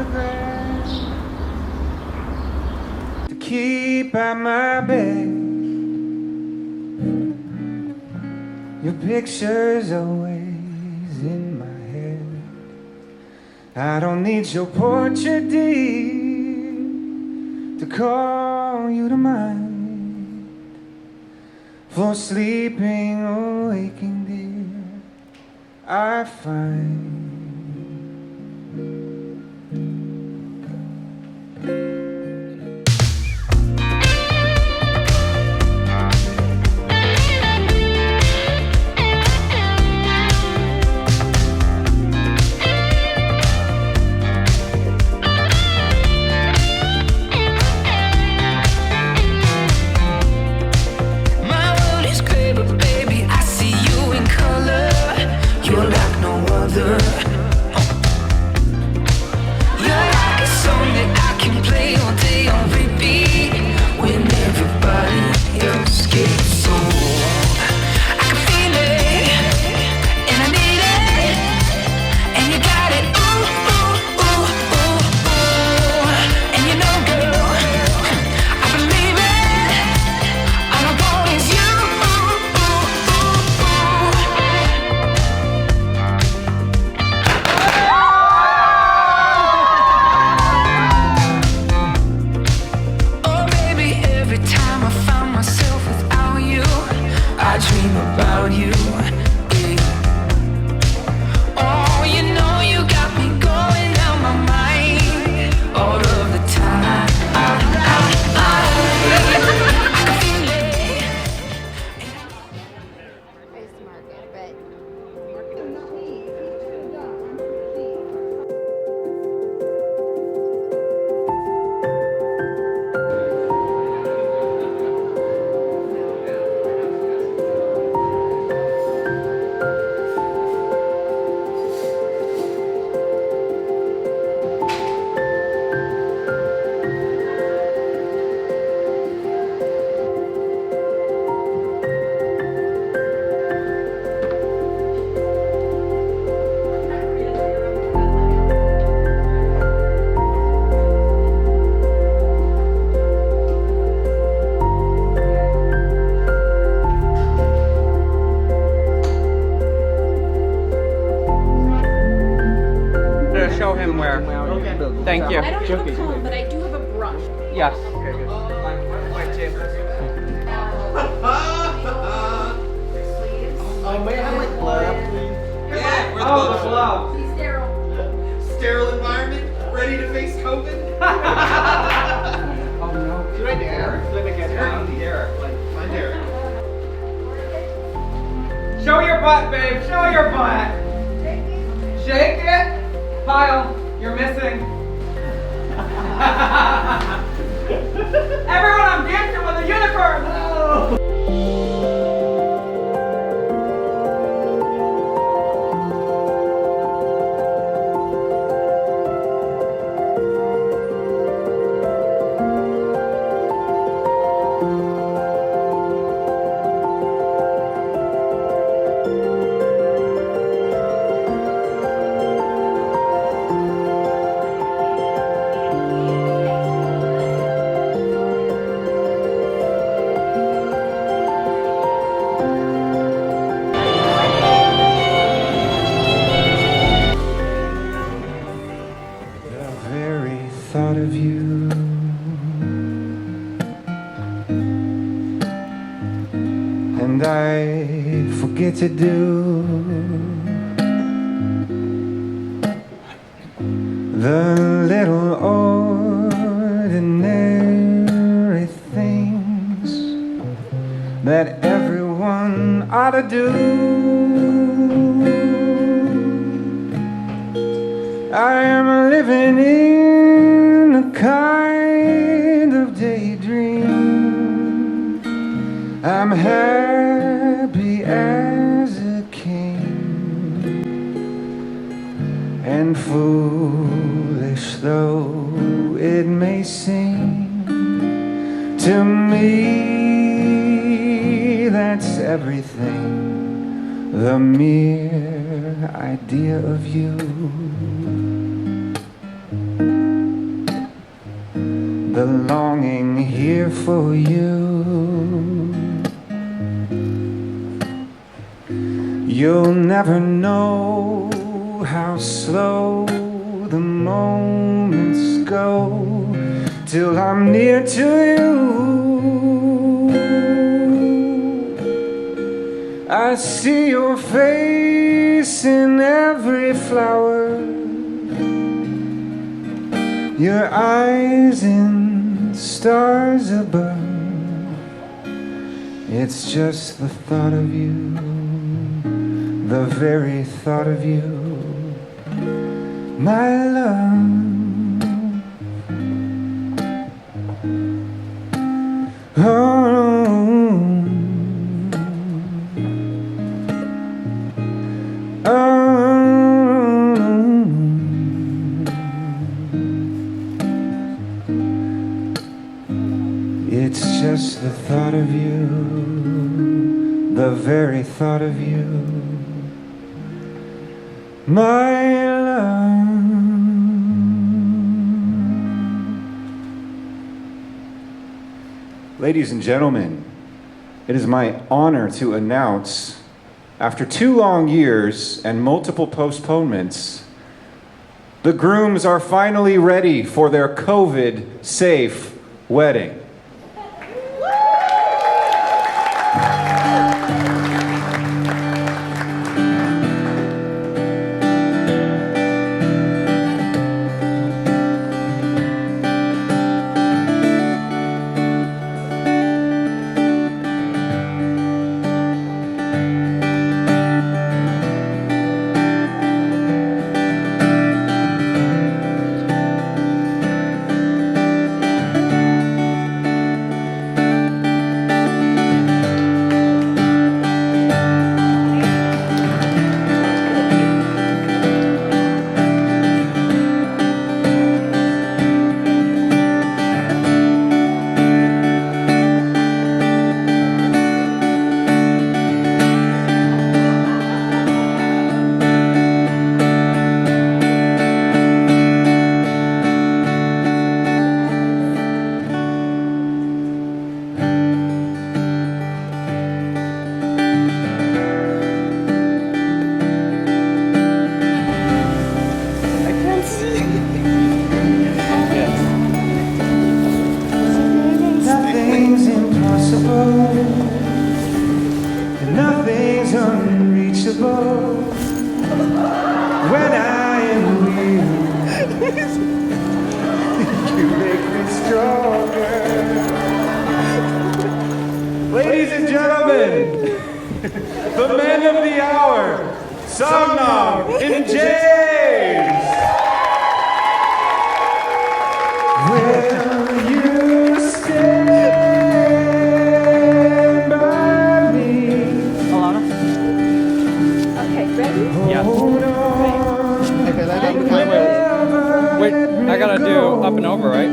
photograph to keep at my bed. Your picture's always in my head. I don't need your portrait, dear, to call you to mind. For sleeping or waking, dear, I find show him where. Okay. Thank you. I don't have a comb, but I do have a brush. Yes. Okay, good. Oh, may I have my glove, please? Yeah, we're Oh, the glove. Be sterile. Sterile environment, ready to face COVID? Oh no. Should I dare? Let me get Derek. Find Derek. Show your butt, babe. Show your butt. Shake it. Kyle, you're missing. Everyone, I'm dancing with a unicorn. No. Thought of you and I forget to do the little ordinary things that everyone ought to do. I am living in a kind of daydream. I'm happy as a king, and foolish though it may seem to me, that's everything, the mere idea of you. the longing here for you. You'll never know how slow the moments go till I'm near to you. I see your face in every flower, your eyes in stars above. It's just the thought of you, the very thought of you, my love. It's just the thought of you, the very thought of you, my love. Ladies and gentlemen, it is my honor to announce, after 2 long years and multiple postponements, the grooms are finally ready for their COVID-safe wedding. Nothing's impossible, and nothing's unreachable when I am with you. You make me stronger. Ladies and gentlemen, the men of the hour, Samnang and James. Will you stand by me? Alana? Okay, ready? Yeah. Hold on. Wait, I gotta do up and over, right?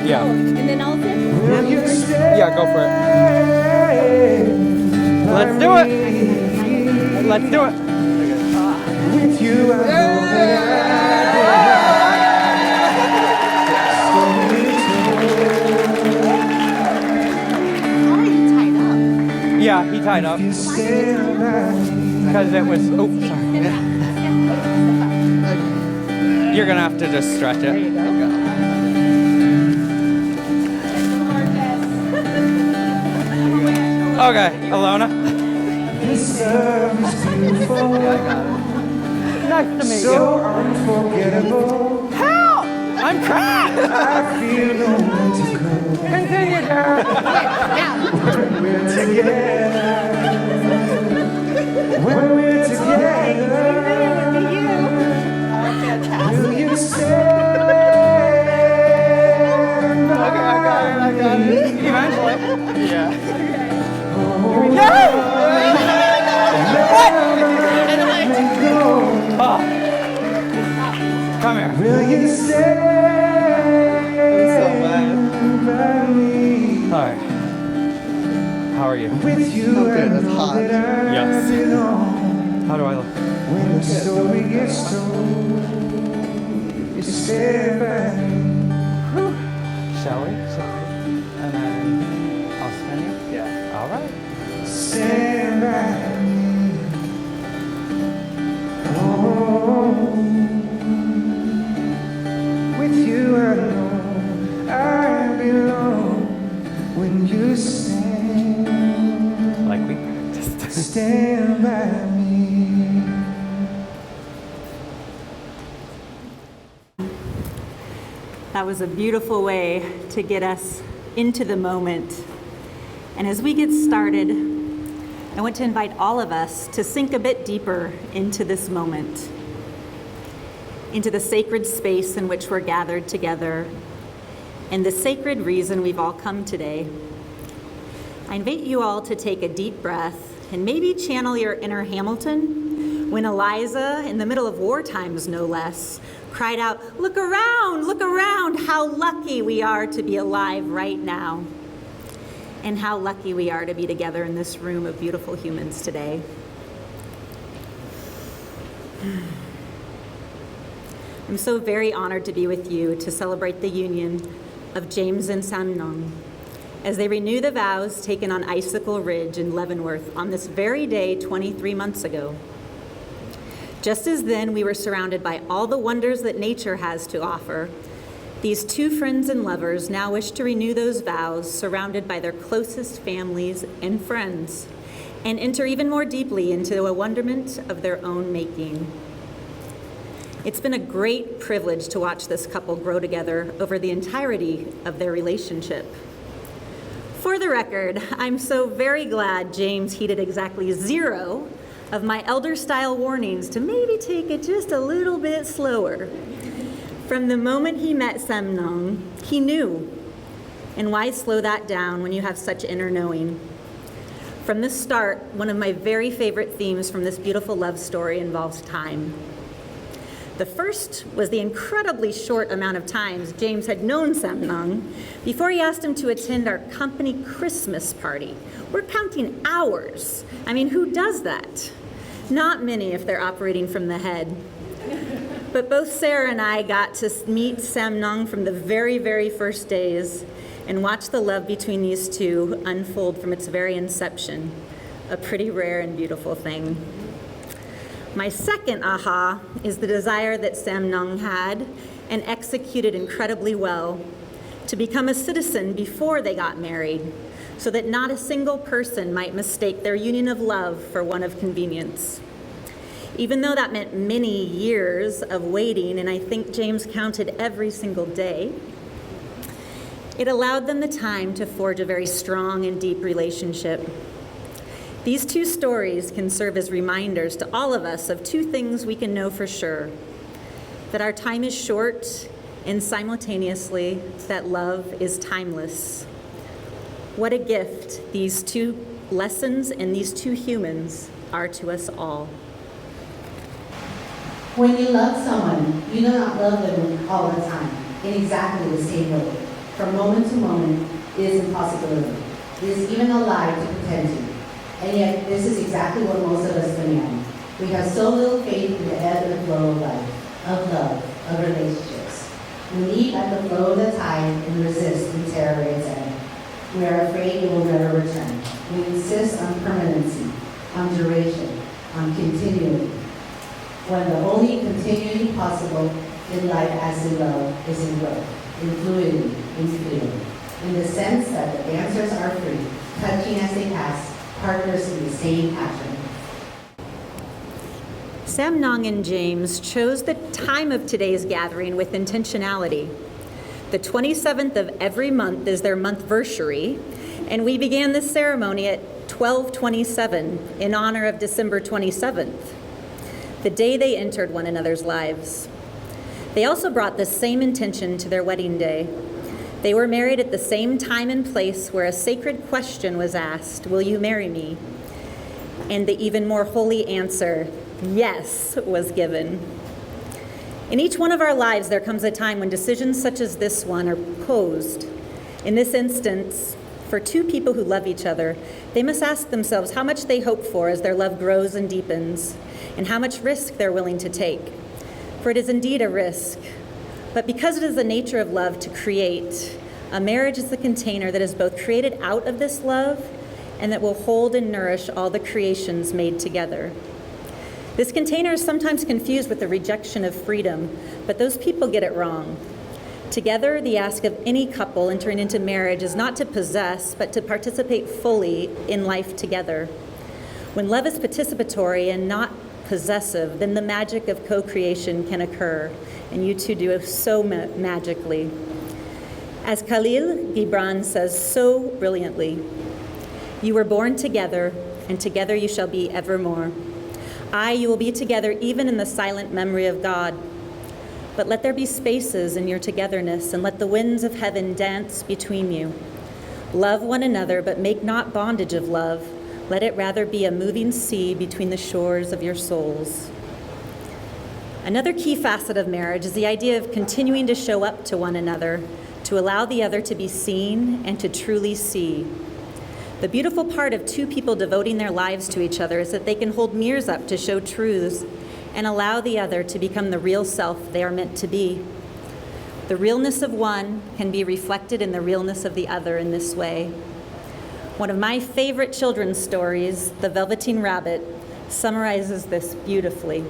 Yeah. And then I'll say, Will you stand? Yeah, go for it. Let's do it. Let's do it. With you, I know that Yeah, he tied up. you stand by me. Because it was, oh, sorry. You're gonna have to just stretch it. Okay, Alona. This love is beautiful, Nice to meet so unforgettable. Help! I'm trapped! I feel no one to go. Continue, Jared. We're together. When we're together, will you stand by me? Eventually. Yeah. No! What? Oh. Come here. Will you stand by me? Hi. How are you? With you, I Okay, that's know hot. that I Yes. belong. How do I look? When the story gets told, you stand by me. Shall we? And then I'll spin you? Yeah. All right. Stand by me. Oh, with you alone, I belong. When you stand, Like we practiced. stand by me. That was a beautiful way to get us into the moment. And as we get started, I want to invite all of us to sink a bit deeper into this moment, into the sacred space in which we're gathered together, and the sacred reason we've all come today. I invite you all to take a deep breath and maybe channel your inner Hamilton when Eliza, in the middle of war times no less, cried out, look around, how lucky we are to be alive right now, and how lucky we are to be together in this room of beautiful humans today. I'm so very honored to be with you to celebrate the union of James and Samnang as they renew the vows taken on Icicle Ridge in Leavenworth on this very day 23 months ago. Just as then we were surrounded by all the wonders that nature has to offer, these two friends and lovers now wish to renew those vows surrounded by their closest families and friends and enter even more deeply into a wonderment of their own making. It's been a great privilege to watch this couple grow together over the entirety of their relationship. For the record, I'm so very glad James heeded exactly 0 of my elder-style warnings to maybe take it just a little bit slower. From the moment he met Samnang, he knew. And why slow that down when you have such inner knowing? From the start, one of my very favorite themes from this beautiful love story involves time. The first was the incredibly short amount of times James had known Samnang before he asked him to attend our company Christmas party. We're counting hours. I mean, who does that? Not many if they're operating from the head. But both Sarah and I got to meet Samnang from the very, very first days and watch the love between these two unfold from its very inception, a pretty rare and beautiful thing. My second aha is the desire that Samnang had and executed incredibly well to become a citizen before they got married, so that not a single person might mistake their union of love for one of convenience. Even though that meant many years of waiting, and I think James counted every single day, it allowed them the time to forge a very strong and deep relationship. These two stories can serve as reminders to all of us of two things we can know for sure: that our time is short, and simultaneously, that love is timeless. What a gift these two lessons and these two humans are to us all. When you love someone, you do not love them all the time, in exactly the same way. From moment to moment, it is impossibility. It is even a lie to pretend to. And yet, this is exactly what most of us demand. We have so little faith in the ebb and flow of life, of love, of relationships. We leap at the flow of the tide and resist in terror its end. We are afraid it will never return. We insist on permanency, on duration, on continuity, when the only continuity possible in life as in love is in growth, in fluidity, in freedom, in the sense that the dancers are free, touching as they pass, partners in the same passion. Samnang and James chose the time of today's gathering with intentionality. The 27th of every month is their monthversary, and we began this ceremony at 12:27 in honor of December 27th, the day they entered one another's lives. They also brought the same intention to their wedding day. They were married at the same time and place where a sacred question was asked, "Will you marry me?" And the even more holy answer, "Yes," was given. In each one of our lives, there comes a time when decisions such as this one are posed. In this instance, for two people who love each other, they must ask themselves how much they hope for as their love grows and deepens, and how much risk they're willing to take. For it is indeed a risk. But because it is the nature of love to create, A marriage is the container that is both created out of this love and that will hold and nourish all the creations made together. This container is sometimes confused with the rejection of freedom, but those people get it wrong. Together, the ask of any couple entering into marriage is not to possess, but to participate fully in life together. When love is participatory and not possessive, then the magic of co-creation can occur, and you two do it so magically. As Khalil Gibran says so brilliantly, "You were born together, and together you shall be evermore. Aye, you will be together even in the silent memory of God. But let there be spaces in your togetherness, and let the winds of heaven dance between you. Love one another, but make not bondage of love. Let it rather be a moving sea between the shores of your souls." Another key facet of marriage is the idea of continuing to show up to one another, to allow the other to be seen and to truly see. The beautiful part of two people devoting their lives to each other is that they can hold mirrors up to show truths and allow the other to become the real self they are meant to be. The realness of one can be reflected in the realness of the other in this way. One of my favorite children's stories, The Velveteen Rabbit, summarizes this beautifully.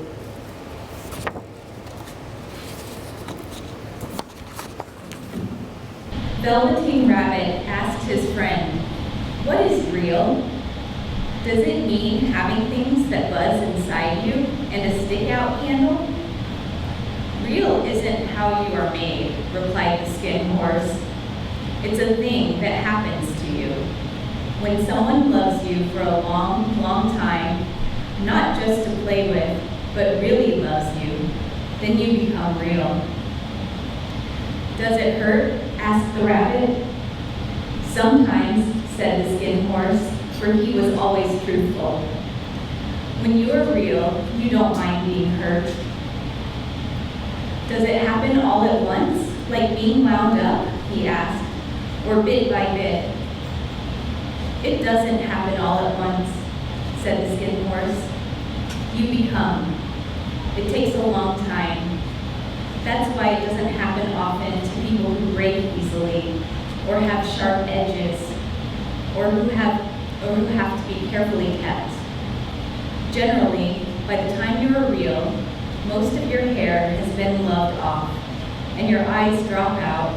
Velveteen Rabbit asked his friend, "What is real? Does it mean having things that buzz inside you and a stick-out candle?" "Real isn't how you are made," replied the skin horse. "It's a thing that happens to you. When someone loves you for a long, long time, not just to play with, but really loves you, then you become real." "Does it hurt?" asked the rabbit. "Sometimes," said the skin horse, for he was always truthful. "When you are real, you don't mind being hurt." "Does it happen all at once, like being wound up?" he asked, "or bit by bit?" "It doesn't happen all at once," said the skin horse. "You become. It takes a long time. That's why it doesn't happen often to people who break easily, or have sharp edges, or who have to be carefully kept. Generally, by the time you are real, most of your hair has been loved off, and your eyes drop out,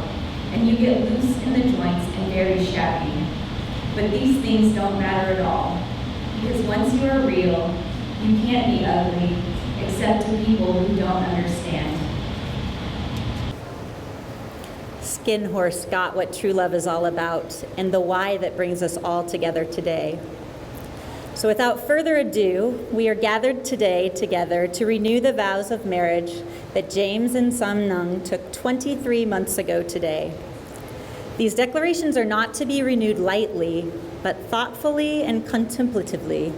and you get loose in the joints and very shabby. But these things don't matter at all, because once you are real, you can't be ugly, except to people who don't understand." Skin Horse got what true love is all about and the why that brings us all together today. So without further ado, we are gathered today together to renew the vows of marriage that James and Samnang took 23 months ago today. These declarations are not to be renewed lightly, but thoughtfully and contemplatively,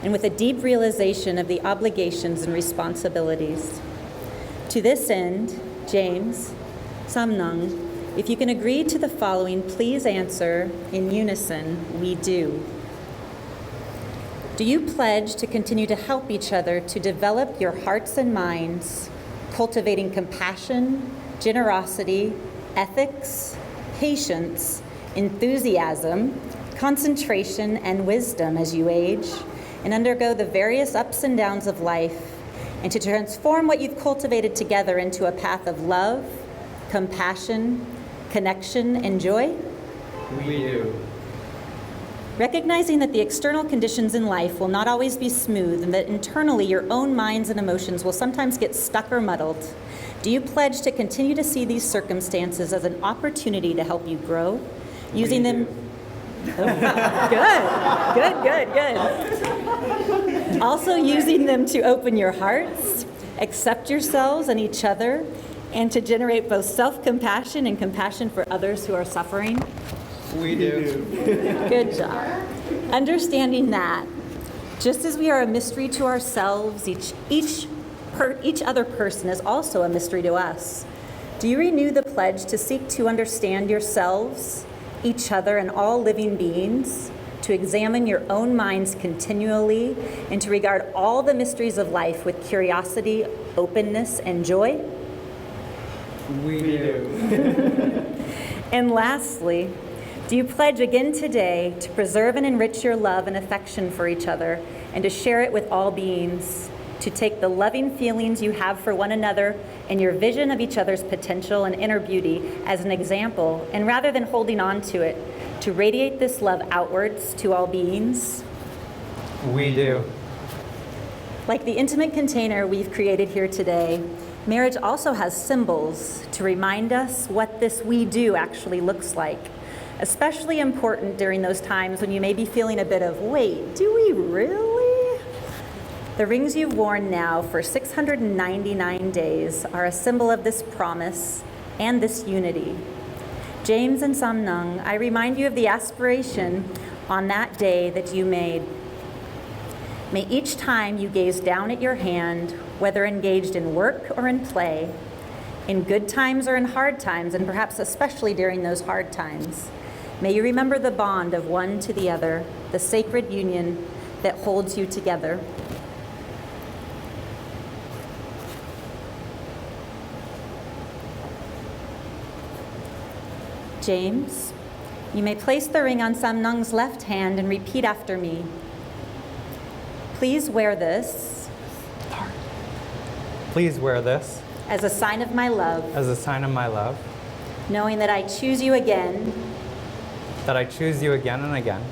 and with a deep realization of the obligations and responsibilities. To this end, James, Samnang, if you can agree to the following, please answer in unison, "We do." Do you pledge to continue to help each other to develop your hearts and minds, cultivating compassion, generosity, ethics, patience, enthusiasm, concentration, and wisdom as you age and undergo the various ups and downs of life, and to transform what you've cultivated together into a path of love, compassion, connection, and joy? We do. Recognizing that the external conditions in life will not always be smooth and that internally your own minds and emotions will sometimes get stuck or muddled, do you pledge to continue to see these circumstances as an opportunity to help you grow, using them? Good. Also using them to open your hearts, accept yourselves and each other, and to generate both self-compassion and compassion for others who are suffering? We do. Good job. Understanding that, just as we are a mystery to ourselves, each other person is also a mystery to us. Do you renew the pledge to seek to understand yourselves, each other, and all living beings, to examine your own minds continually, and to regard all the mysteries of life with curiosity, openness, and joy? We do. And lastly, do you pledge again today to preserve and enrich your love and affection for each other and to share it with all beings, to take the loving feelings you have for one another and your vision of each other's potential and inner beauty as an example, and rather than holding on to it, to radiate this love outwards to all beings? We do. Like the intimate container we've created here today, marriage also has symbols to remind us what this we do actually looks like. Especially important during those times when you may be feeling a bit of, wait, do we really? The rings you've worn now for 699 days are a symbol of this promise and this unity. James and Samnang, I remind you of the aspiration on that day that you made. May each time you gaze down at your hand, whether engaged in work or in play, in good times or in hard times, and perhaps especially during those hard times, may you remember the bond of one to the other, the sacred union that holds you together. James, you may place the ring on Samnang's left hand and repeat after me. Please wear this Please wear this as a sign of my love, as a sign of my love, knowing that I choose you again that I choose you again and again,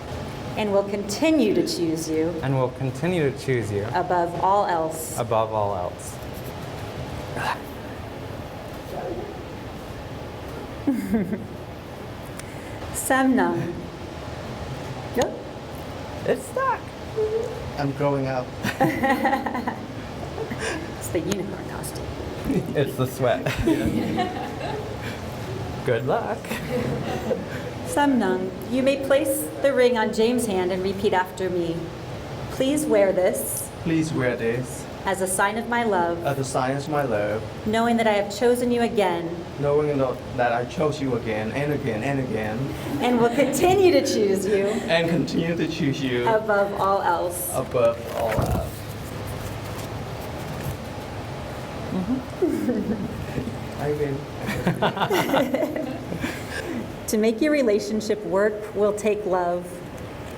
and will continue to choose you and will continue to choose you above all else. above all else. Samnang. Yep. It's stuck. I'm growing up. It's the unicorn costume. It's the sweat. Good luck. Samnang, you may place the ring on James' hand and repeat after me. Please wear this Please wear this as a sign of my love, as a sign of my love, knowing that I have chosen you again knowing that I chose you again and again and again, and will continue to choose you and continue to choose you above all else. above all else. I win. To make your relationship work will take love.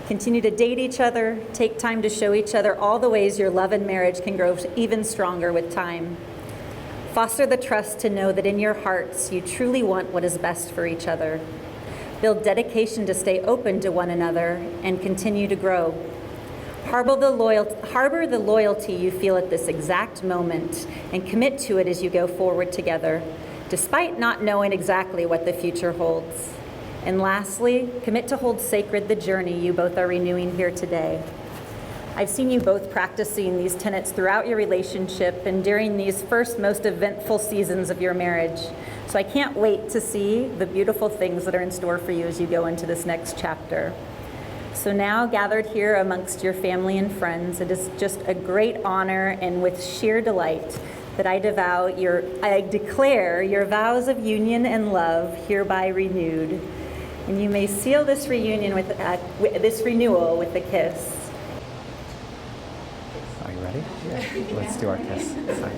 Continue to date each other, take time to show each other all the ways your love and marriage can grow even stronger with time. Foster the trust to know that in your hearts you truly want what is best for each other. Build dedication to stay open to one another and continue to grow. Harbor the loyalty you feel at this exact moment and commit to it as you go forward together, despite not knowing exactly what the future holds. And lastly, commit to hold sacred the journey you both are renewing here today. I've seen you both practicing these tenets throughout your relationship and during these first most eventful seasons of your marriage. So I can't wait to see the beautiful things that are in store for you as you go into this next chapter. So now, gathered here amongst your family and friends, it is just a great honor and with sheer delight that I declare your vows of union and love hereby renewed. And you may seal this reunion with this renewal with a kiss. Are you ready? Yeah. Let's do our kiss. Sorry.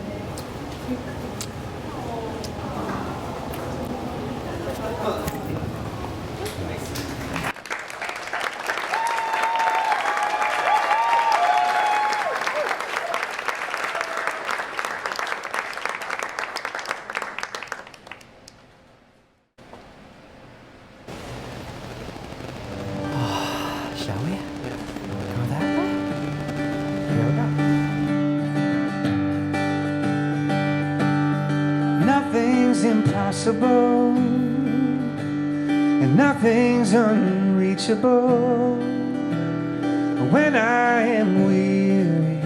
Shall we? Go that way? Here we go. Nothing's impossible, and nothing's unreachable. When I am weary,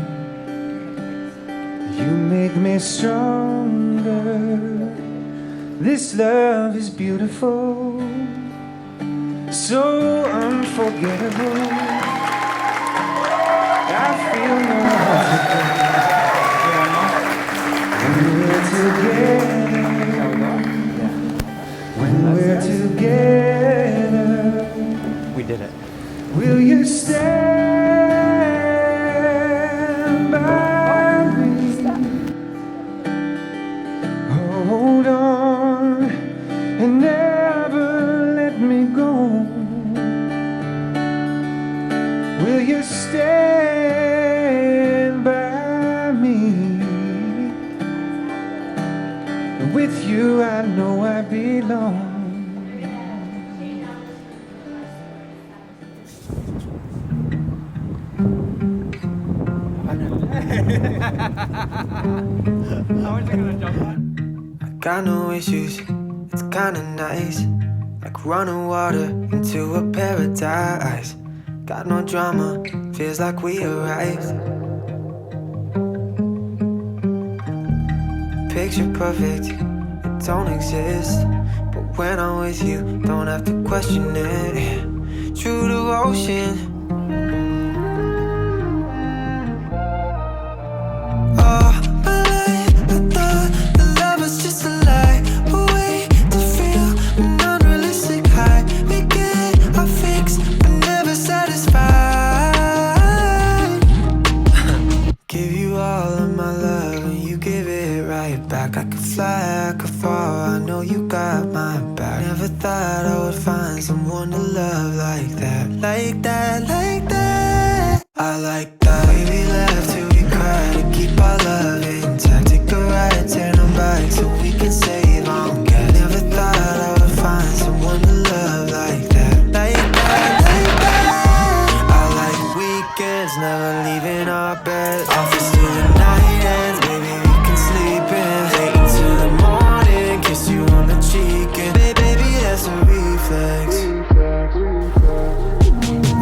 you make me stronger. This love is beautiful, so unforgettable. I feel no other when we're together. We did it. Will you stand by me? Hold on and never you I know I belong. Got no issues, it's kinda nice. Like running water into a paradise. Got no drama, feels like we arrived. Picture perfect, it don't exist. But when I'm with you, don't have to question it. True devotion. I could fly, I could fall, I know you got my back. Never thought I would find someone to love like that. Like that, like that. I like that. We laugh till we cry to keep our love intact. Take a ride, turn on back so we can save on gas. Never thought I would find someone to love like that. Like that, like that. I like weekends, never leaving our bed. Office till the night ends, baby, we can sleep in. Kiss you on the cheek and baby, that's a reflex.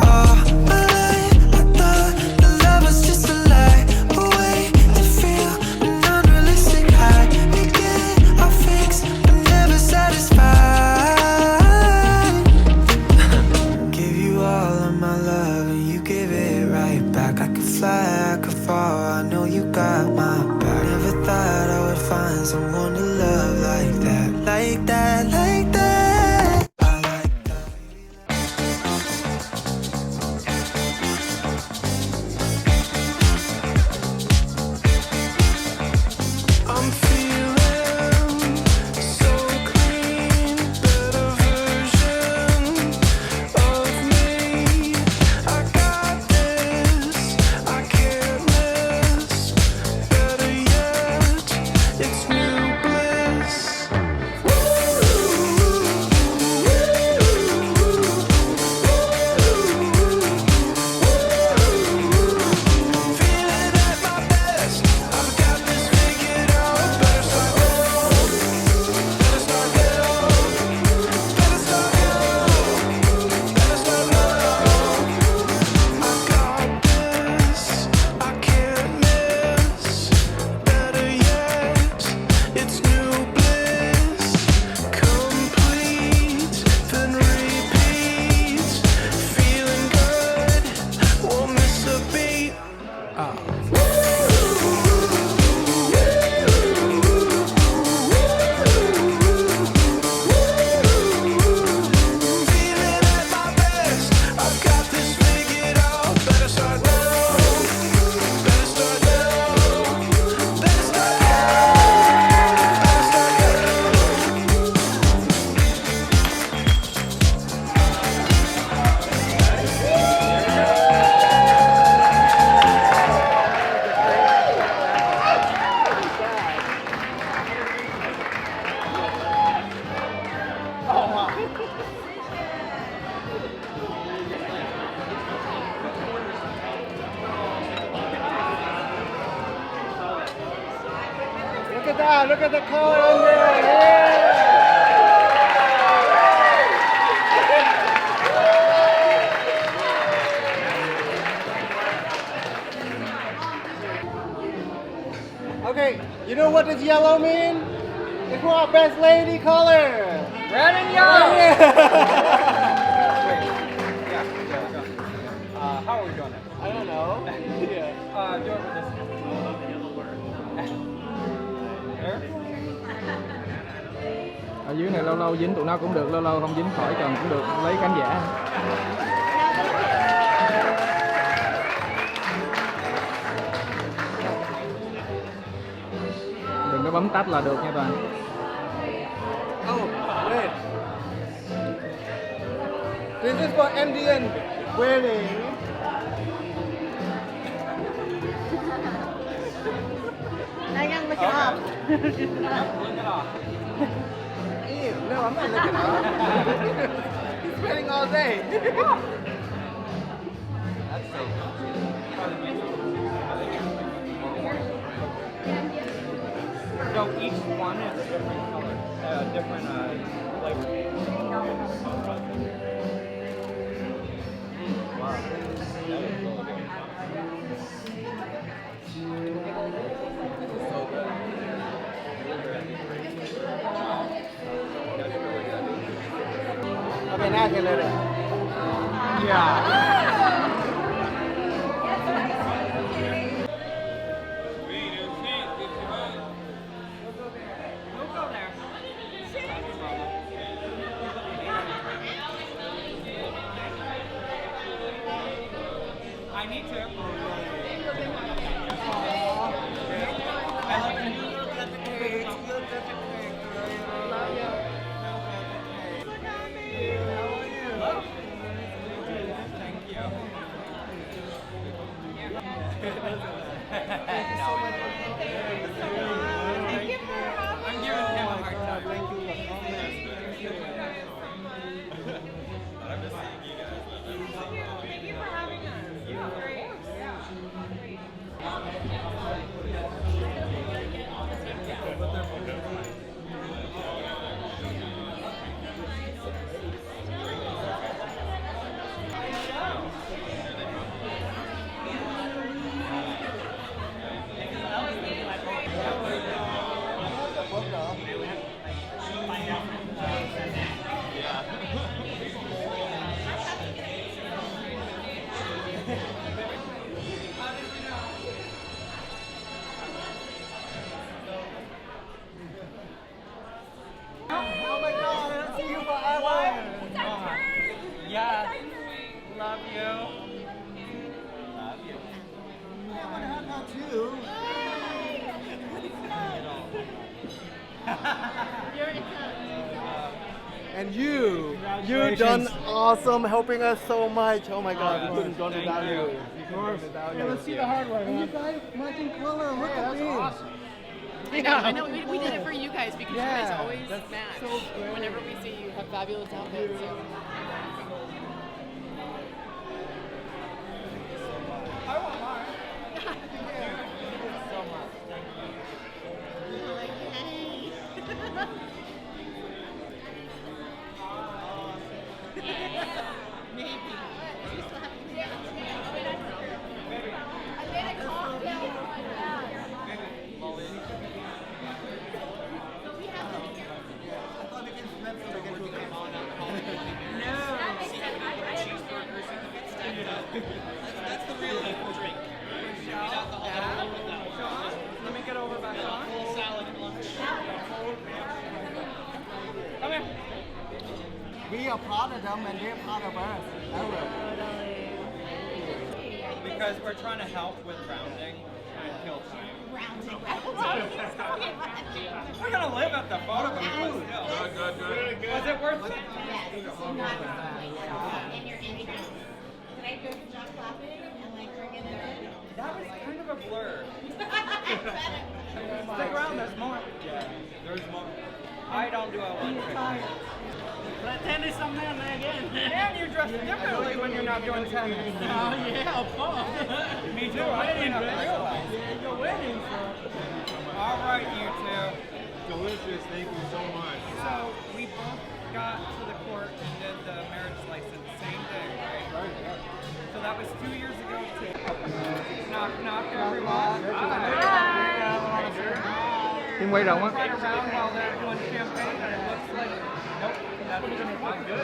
Oh, I thought the love was just a lie. A way to feel an unrealistic high. We get our fix, but never satisfied. Give you all of my love and you give it right back. I could fly, I could fall, I know you got my back. Never thought I would find someone to love like that. Like that, like that. I like that. I'm feeling so clean, better version of me. I got this, I can't miss. Better yet, it's new bliss. Look at that, look at the color on there. Yeah. Okay, you know what does yellow mean? It's our best lady color. Red and yellow. Yeah. How are we doing it? I don't know. Yeah. Do it with this. Ở dưới này lâu lâu dính tụi nó cũng được, lâu lâu không dính khỏi cần cũng được, lấy khán giả. Đừng có bấm tắt là được nha Toàn. Oh, wait. This is for Indian wedding. Đang ăn mà chọn. Look it off. Ew, no, I'm not looking off. He's spending all day. That's so cool. So each one is a different color, different flavor. Wow. That is really good. So good. Okay, now I can let it. Yeah. We'll go there. I need to. I love you. Look at the cake. Look at the cake. Love you. Look at me. How are you? Thank you. Thank you so much. Thank you for having me. I'm giving him a hard time. Thank you for coming. I'm just seeing you guys. Thank you for having us. Yeah. Great. Oh my god, I don't see you forever. Yes. Love you. Love you. I want to hug out too. And you done awesome, helping us so much. Oh my god, we couldn't done Thank without you. you. Yeah, let's see the hard one. And you guys matching color, look at That's me. awesome. I know we did it for you guys because you guys Yeah, always that's match. so great. Whenever we see you have fabulous outfits. So. I want mine. Thank you so much. Thank you. That's the real drink. Let me get over back on. Full salad and lunch. Come here. We are part of them and they're part of us. Because we're trying to help with rounding and kill time. We're gonna live at the photo booth, but still. Good. Was it worth it? Yes, and you're in town. Can I go to John clapping and like bring in there? That was kind of a blur. Stick around, there's more. Yeah, there's more. I don't do a one trick. But tennis Samnang again. And you dress differently when you're not doing tennis. Oh yeah, of course. Me too. I didn't realize. Yeah, you're wedding, All right, you two. Delicious, thank you so much. So we both got to the court and did the marriage license same day, right? So that was 2 years ago too. Knock, knock, everyone. Team quay rộng á. Right around while they're doing champagne, and it looks like nope, that's I'm good.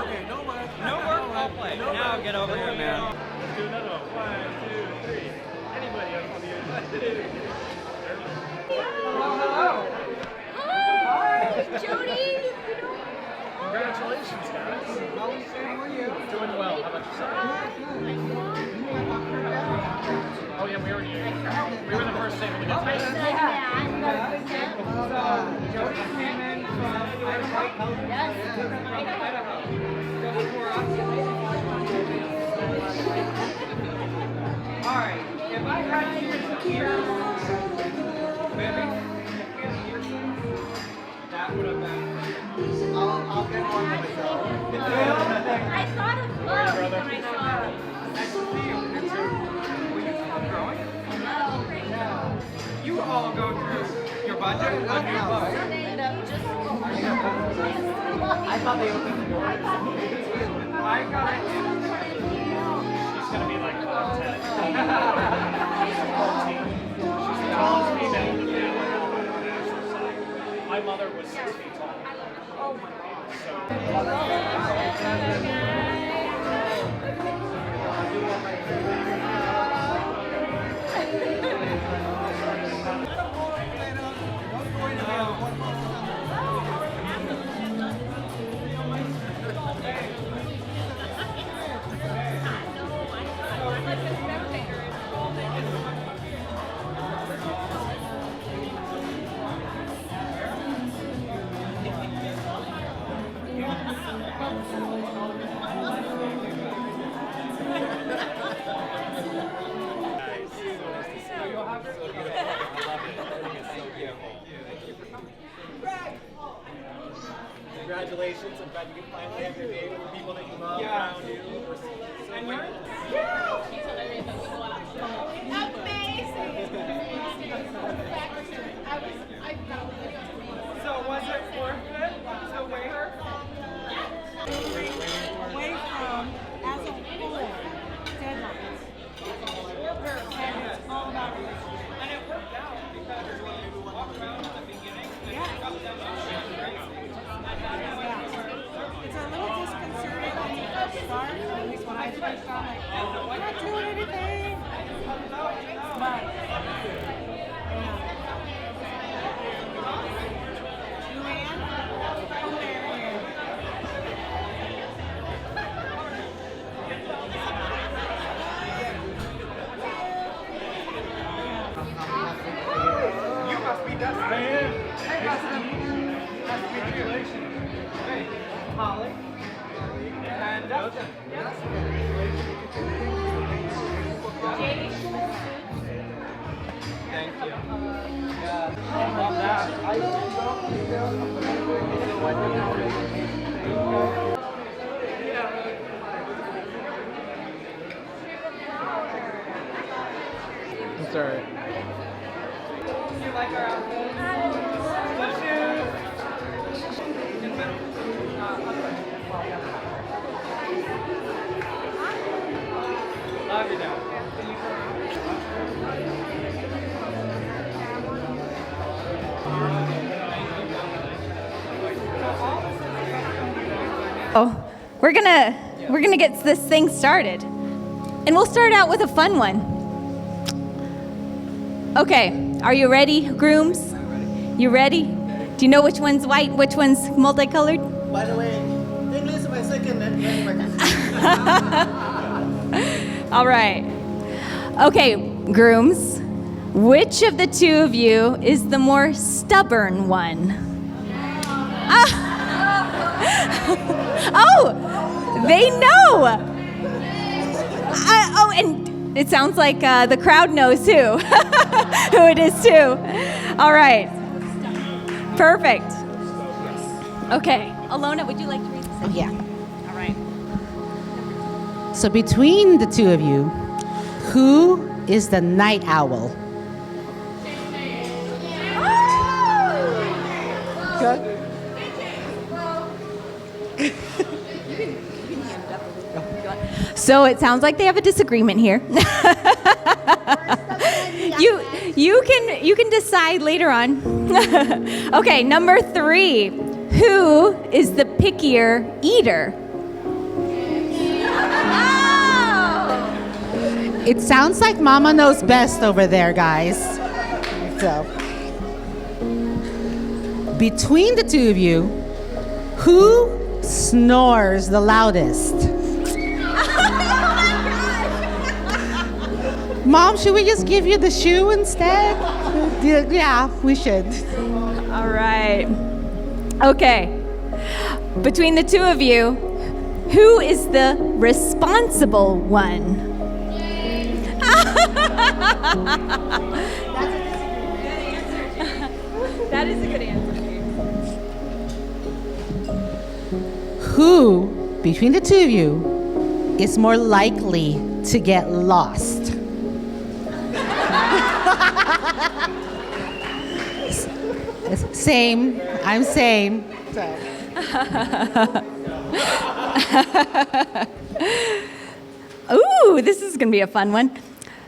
Okay, no work. No work, no play. Now get over here, man. Let's do another one. 1, 2, 3. Anybody else on the other side? Hello, hello. Hi, Jody! Congratulations, guys. how are you? Doing well. How about yourself? Oh yeah, we were the first thing we did. So, Jody came in Alright, if I had years of ears, maybe, that would have been. I'll get one myself. I thought of love when I saw it. Nice to see you. Will you stop growing? You all go through your budget on your book. I thought they opened the door. I got it. She's gonna be like 5'10". She's the tallest female in the family on the international side. My mother was 6 feet tall. Oh my Congratulations, I'm glad you can finally have your day with the people that you love around you. And you're? So was it worth it to wait? Away from as a whole deadlines. And it's all about relationships. And it worked out because when you walk around at the beginning, and you got them up, It's a little disconcerting when you first start, at least when I first started, like, we're not doing anything. But, Julianne, come there. you must be Dustin. I am. Hey, Dustin. Nice to meet you. Hey, Holly. And Dustin. Thank you. I love that. It's alright. Do you like our outfit? The shoes. Love you, Dad. Oh, we're gonna get this thing started. And we'll start out with a fun one. Okay, are you ready, grooms? You ready? Do you know which one's white, which one's multicolored? By the way, English is my second language. All right. Okay, grooms, which of the two of you is the more stubborn one? Oh, they know. Oh, and it sounds like the crowd knows who it is too. All right. Perfect. Okay. Alona, would you like to read this? Yeah. All right. So between the two of you, who is the night owl? Good. So it sounds like they have a disagreement here. You can decide later on. Okay, number 3. Who is the pickier eater? It sounds like Mama knows best over there, guys. So, between the two of you, who snores the loudest? Mom, should we just give you the shoe instead? Yeah, we should. All right. Okay. Between the two of you, who is the responsible one? That is a good answer. Who, between the two of you, is more likely to get lost? Same. I'm same. Ooh, this is going to be a fun one.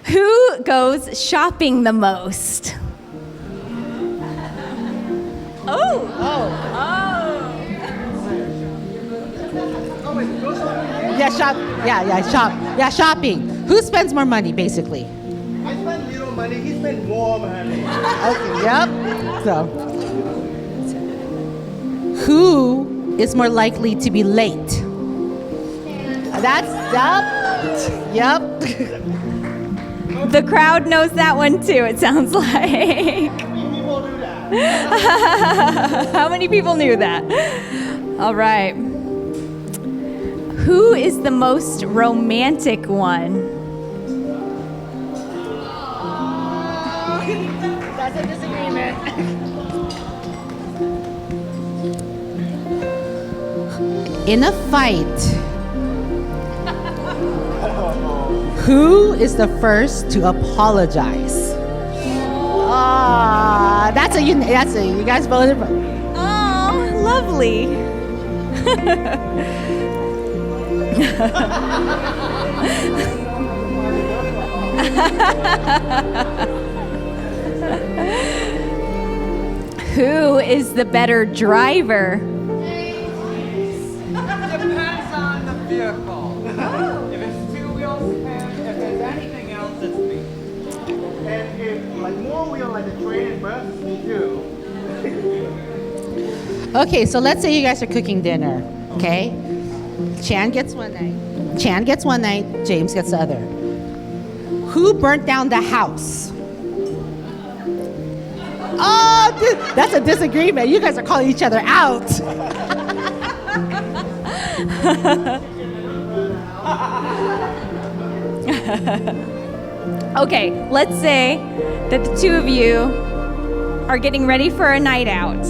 Who goes shopping the most? Oh. Yeah, shopping. Who spends more money, basically? I spend little money, he spends more money. Okay, yep. So, who is more likely to be late? That's, yep. The crowd knows that one too, it sounds like. People do that. How many people knew that? All right. Who is the most romantic one? That's a disagreement. In a fight, who is the first to apologize? You guys voted for. Oh, lovely. Who is the better driver? Depends on the vehicle. If it's two wheels, and if there's anything else, it's me. And if like more wheel like the train and bus, me too. Okay, so let's say you guys are cooking dinner, okay? Chan gets one night, James gets the other. Who burnt down the house? Oh, that's a disagreement. You guys are calling each other out. Okay, let's say that the two of you are getting ready for a night out.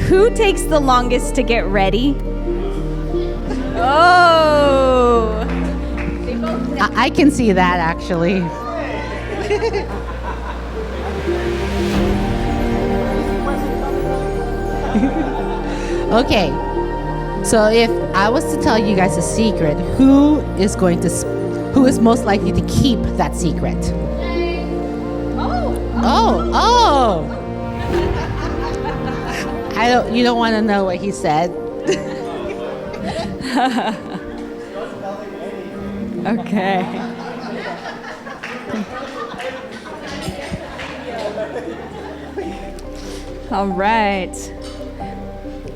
Who takes the longest to get ready? Oh! I can see that actually. Okay, so if I was to tell you guys a secret, who is most likely to keep that secret? Oh! You don't want to know what he said. Okay. All right.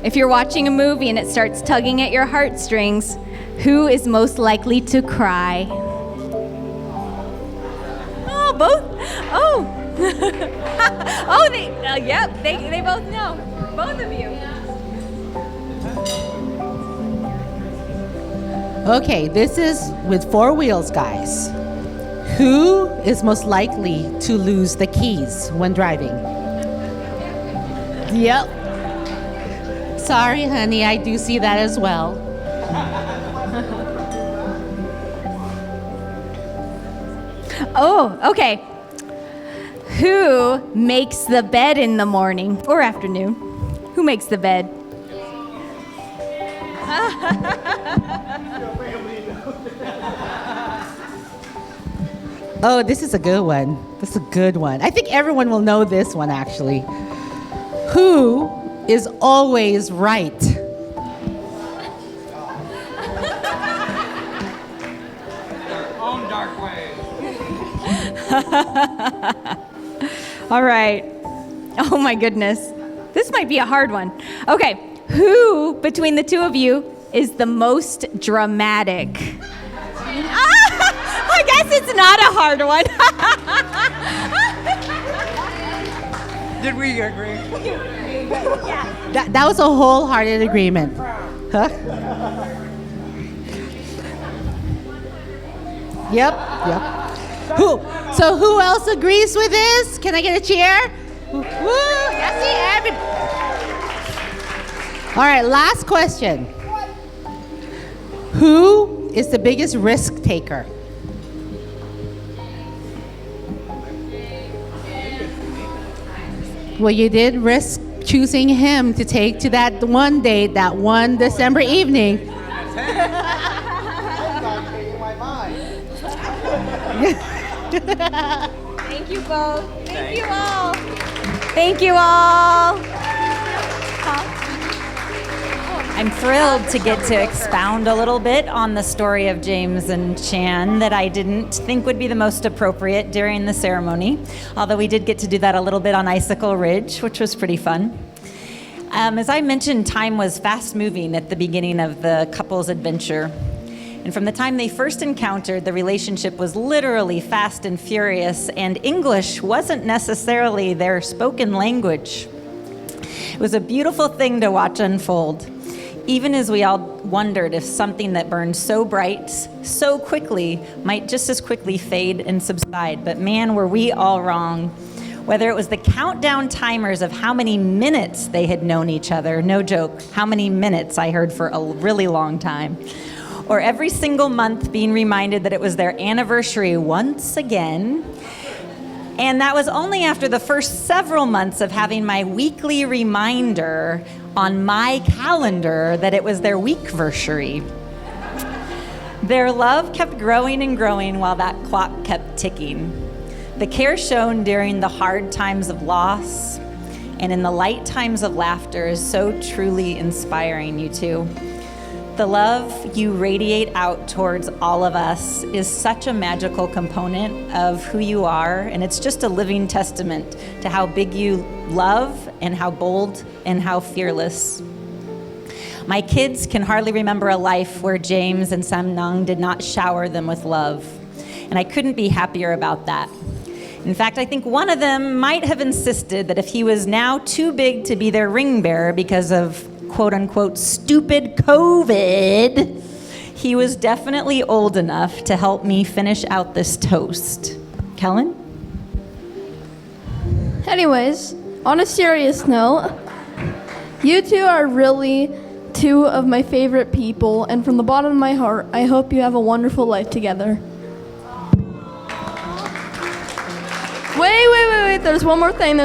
If you're watching a movie and it starts tugging at your heartstrings, who is most likely to cry? Oh, both. Oh. Oh, they both know. Both of you. Okay, this is with 4 wheels, guys. Who is most likely to lose the keys when driving? Yep. Sorry, honey, I do see that as well. Oh, okay. Who makes the bed in the morning or afternoon? Who makes the bed? Oh, this is a good one. This is a good one. I think everyone will know this one, actually. Who is always right? Their own dark ways. All right. Oh my goodness. This might be a hard one. Okay. Who between the two of you is the most dramatic? I guess it's not a hard one. Did we agree? That was a wholehearted agreement. Huh? Yep. So who else agrees with this? Can I get a cheer? Woo! Yes, all right, last question. Who is the biggest risk taker? Well, you did risk choosing him to take to that one date, that one December evening. Thank you both. Thank you all. Thank you all. I'm thrilled to get to expound a little bit on the story of James and Chan that I didn't think would be the most appropriate during the ceremony, although we did get to do that a little bit on Icicle Ridge, which was pretty fun. As I mentioned, time was fast moving at the beginning of the couple's adventure. And from the time they first encountered, the relationship was literally fast and furious, and English wasn't necessarily their spoken language. It was a beautiful thing to watch unfold, even as we all wondered if something that burned so bright, so quickly, might just as quickly fade and subside. But man, were we all wrong. Whether it was the countdown timers of how many minutes they had known each other, no joke, how many minutes I heard for a really long time, or every single month being reminded that it was their anniversary once again. And that was only after the first several months of having my weekly reminder on my calendar that it was their weekversary. Their love kept growing and growing while that clock kept ticking. The care shown during the hard times of loss and in the light times of laughter is so truly inspiring, you two. The love you radiate out towards all of us is such a magical component of who you are, and it's just a living testament to how big you love and how bold and how fearless. My kids can hardly remember a life where James and Samnang did not shower them with love, and I couldn't be happier about that. In fact, I think one of them might have insisted that if he was now too big to be their ring bearer because of quote-unquote stupid COVID, he was definitely old enough to help me finish out this toast. Kellen? Anyways, on a serious note, you two are really two of my favorite people, and from the bottom of my heart, I hope you have a wonderful life together. Wait, there's one more thing.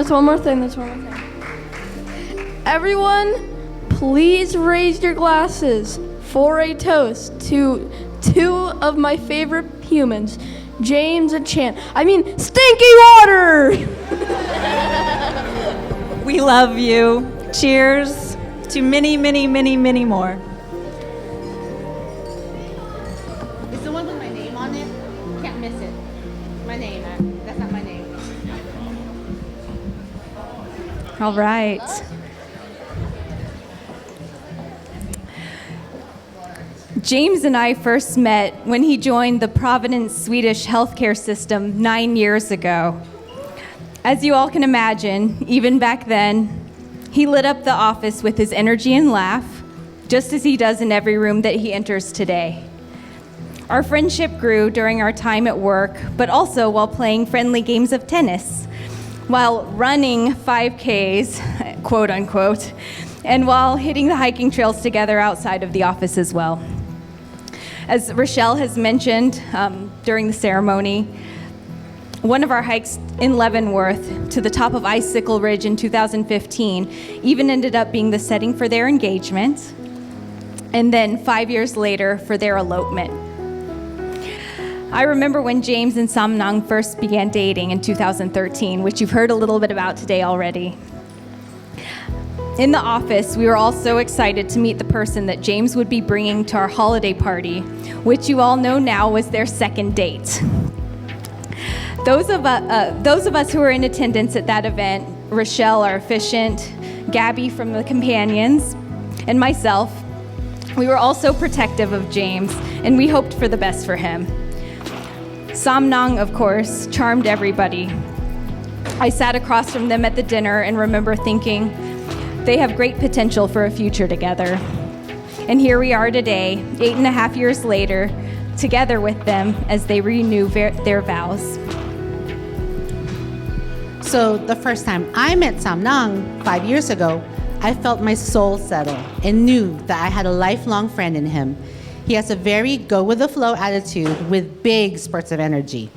Everyone, please raise your glasses for a toast to two of my favorite humans, James and Chan. I mean, stinky water! We love you. Cheers to many, many, many, many more. Is the one with my name on it? Can't miss it. My name. That's not my name. All right. James and I first met when he joined the Providence Swedish healthcare system 9 years ago. As you all can imagine, even back then, he lit up the office with his energy and laugh, just as he does in every room that he enters today. Our friendship grew during our time at work, but also while playing friendly games of tennis, while running 5Ks, quote unquote, and while hitting the hiking trails together outside of the office as well. As Rochelle has mentioned during the ceremony, one of our hikes in Leavenworth to the top of Icicle Ridge in 2015 even ended up being the setting for their engagement, and then 5 years later for their elopement. I remember when James and Samnang first began dating in 2013, which you've heard a little bit about today already. In the office, we were all so excited to meet the person that James would be bringing to our holiday party, which you all know now was their second date. Those of us who were in attendance at that event, Rochelle, our efficient, Gabby from the companions, and myself, we were all so protective of James, and we hoped for the best for him. Samnang, of course, charmed everybody. I sat across from them at the dinner and remember thinking, They have great potential for a future together. And here we are today, 8.5 years later, together with them as they renew their vows. So the first time I met Samnang 5 years ago, I felt my soul settle and knew that I had a lifelong friend in him. He has a very go-with-the-flow attitude with big spurts of energy.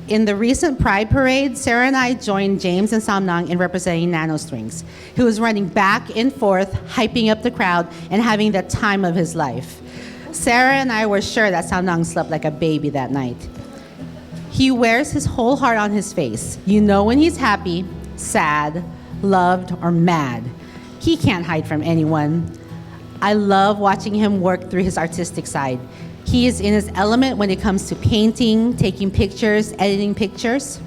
In the recent Pride Parade, Sarah and I joined James and Samnang in representing Nanostrings. He was running back and forth, hyping up the crowd, and having the time of his life. Sarah and I were sure that Samnang slept like a baby that night. He wears his whole heart on his face. You know when he's happy, sad, loved, or mad. He can't hide from anyone. I love watching him work through his artistic side. He is in his element when it comes to painting, taking pictures, editing pictures.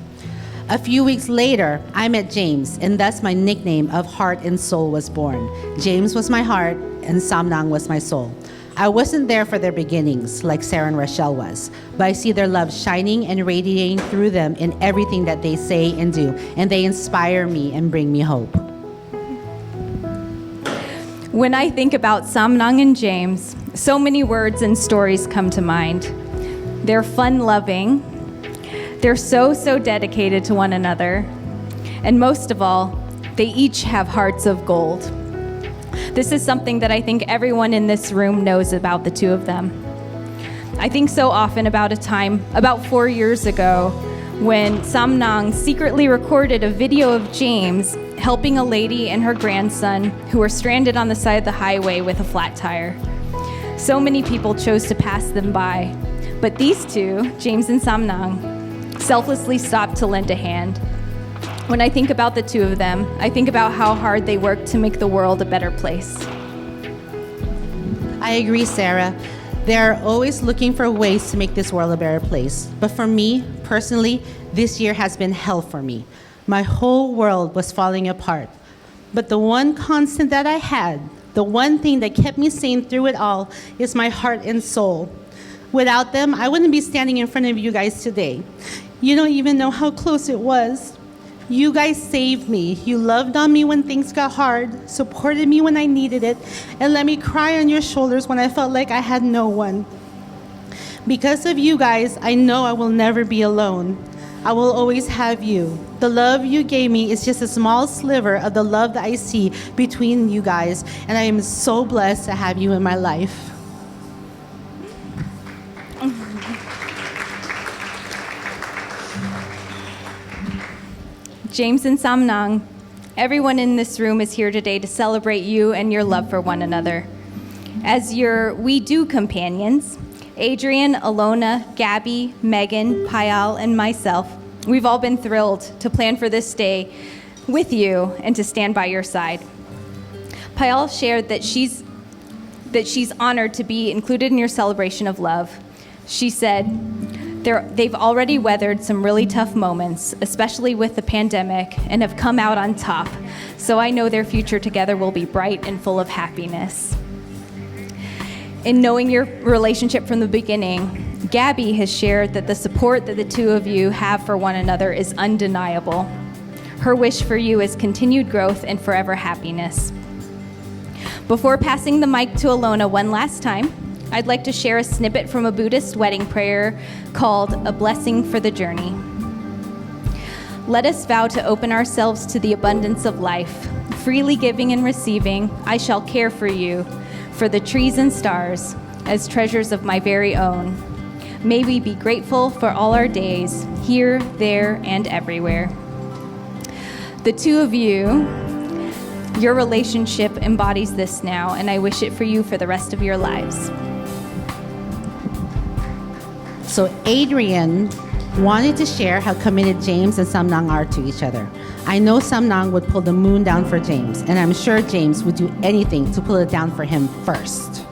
A few weeks later, I met James, and thus my nickname of Heart and Soul was born. James was my heart, and Samnang was my soul. I wasn't there for their beginnings, like Sarah and Rochelle was, but I see their love shining and radiating through them in everything that they say and do, and they inspire me and bring me hope. When I think about Samnang and James, so many words and stories come to mind. They're fun-loving, they're so dedicated to one another, and most of all, they each have hearts of gold. This is something that I think everyone in this room knows about the two of them. I think so often about a time, about 4 years ago, when Samnang secretly recorded a video of James helping a lady and her grandson who were stranded on the side of the highway with a flat tire. So many people chose to pass them by, but these two, James and Samnang, selflessly stopped to lend a hand. When I think about the two of them, I think about how hard they worked to make the world a better place. I agree, Sarah. They're always looking for ways to make this world a better place. But for me, personally, this year has been hell for me. My whole world was falling apart. But the one constant that I had, the one thing that kept me sane through it all, is my heart and soul. Without them, I wouldn't be standing in front of you guys today. You don't even know how close it was. You guys saved me. You loved on me when things got hard, supported me when I needed it, and let me cry on your shoulders when I felt like I had no one. Because of you guys, I know I will never be alone. I will always have you. The love you gave me is just a small sliver of the love that I see between you guys, and I am so blessed to have you in my life. James and Samnang, everyone in this room is here today to celebrate you and your love for one another. As your We Do companions, Adrian, Alona, Gabby, Megan, Payal, and myself, we've all been thrilled to plan for this day with you and to stand by your side. Payal shared that she's honored to be included in your celebration of love. She said, they've already weathered some really tough moments, especially with the pandemic, and have come out on top. So I know their future together will be bright and full of happiness. In knowing your relationship from the beginning, Gabby has shared that the support that the two of you have for one another is undeniable. Her wish for you is continued growth and forever happiness. Before passing the mic to Alona one last time, I'd like to share a snippet from a Buddhist wedding prayer called A Blessing for the Journey. Let us vow to open ourselves to the abundance of life. Freely giving and receiving, I shall care for you, for the trees and stars, as treasures of my very own. May we be grateful for all our days, here, there, and everywhere. The two of you, your relationship embodies this now, and I wish it for you for the rest of your lives. So Adrian wanted to share how committed James and Samnang are to each other. I know Samnang would pull the moon down for James, and I'm sure James would do anything to pull it down for him first.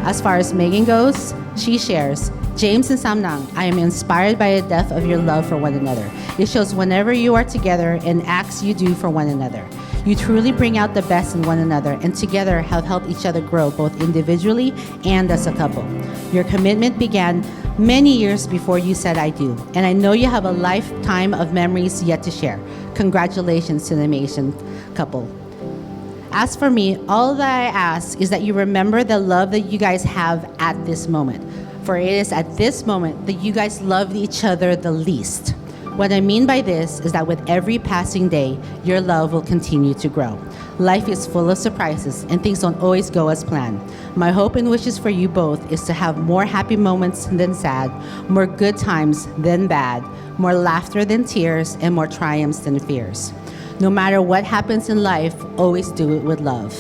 As far as Megan goes, she shares, James and Samnang, I am inspired by the depth of your love for one another. It shows whenever you are together and acts you do for one another. You truly bring out the best in one another, and together have helped each other grow both individually and as a couple. Your commitment began many years before you said I do, and I know you have a lifetime of memories yet to share. Congratulations to the amazing couple. As for me, all that I ask is that you remember the love that you guys have at this moment. For it is at this moment that you guys love each other the least. What I mean by this is that with every passing day, your love will continue to grow. Life is full of surprises and things don't always go as planned. My hope and wishes for you both is to have more happy moments than sad, more good times than bad, more laughter than tears, and more triumphs than fears. No matter what happens in life, always do it with love.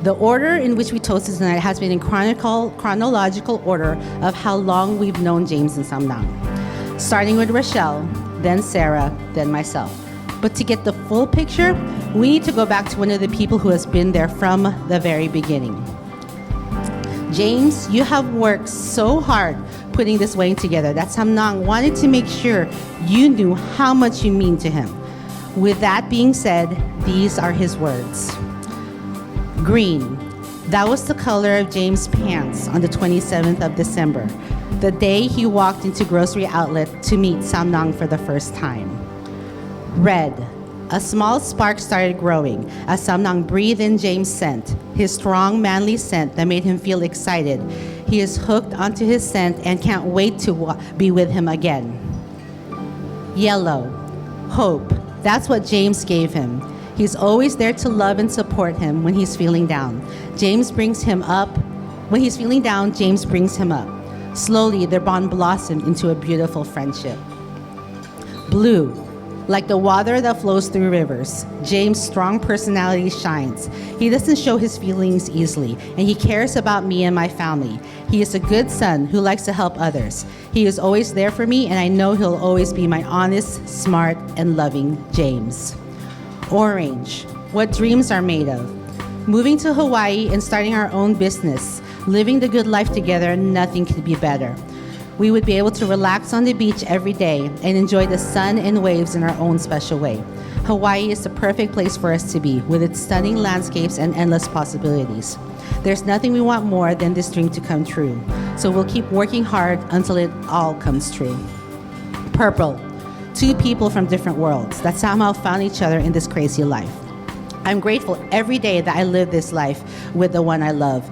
The order in which we toasted tonight has been in chronological order of how long we've known James and Samnang. Starting with Rochelle, then Sarah, then myself. But to get the full picture, we need to go back to one of the people who has been there from the very beginning. James, you have worked so hard putting this wedding together that Samnang wanted to make sure you knew how much you mean to him. With that being said, these are his words. Green, that was the color of James' pants on the 27th of December, the day he walked into grocery outlet to meet Samnang for the first time. Red, a small spark started growing as Samnang breathed in James' scent, his strong, manly scent that made him feel excited. He is hooked onto his scent and can't wait to be with him again. Yellow, hope, that's what James gave him. He's always there to love and support him when he's feeling down. James brings him up. When he's feeling down, James brings him up. Slowly, their bond blossomed into a beautiful friendship. Blue, like the water that flows through rivers, James' strong personality shines. He doesn't show his feelings easily, and he cares about me and my family. He is a good son who likes to help others. He is always there for me, and I know he'll always be my honest, smart, and loving James. Orange, what dreams are made of. Moving to Hawaii and starting our own business, living the good life together, nothing could be better. We would be able to relax on the beach every day and enjoy the sun and waves in our own special way. Hawaii is the perfect place for us to be, with its stunning landscapes and endless possibilities. There's nothing we want more than this dream to come true, so we'll keep working hard until it all comes true. Purple, two people from different worlds that somehow found each other in this crazy life. I'm grateful every day that I live this life with the one I love.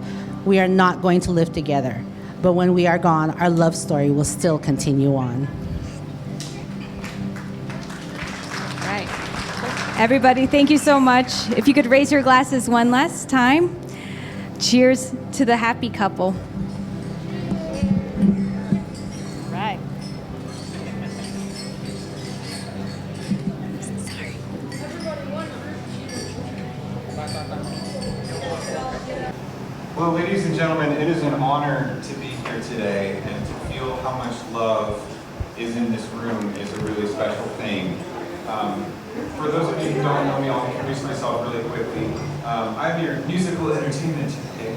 We are not going to live together, but when we are gone, our love story will still continue on. Right. Everybody, thank you so much. If you could raise your glasses one last time. Cheers to the happy couple. Right. Sorry. Well, ladies and gentlemen, it is an honor to be here today, and to feel how much love is in this room is a really special thing. For those of you who don't know me, I'll introduce myself really quickly. I'm your musical entertainment today.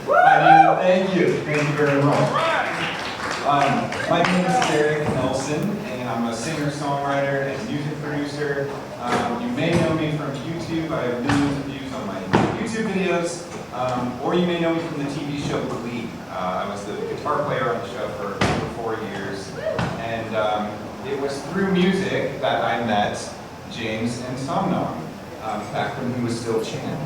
Thank you very much. My name is Derek Nelson, and I'm a singer-songwriter and music producer. You may know me from YouTube. I have millions of views on my YouTube videos. Or you may know me from the TV show Glee. I was the guitar player on the show for over 4 years. And it was through music that I met James and Samnang, back when he was still Chan.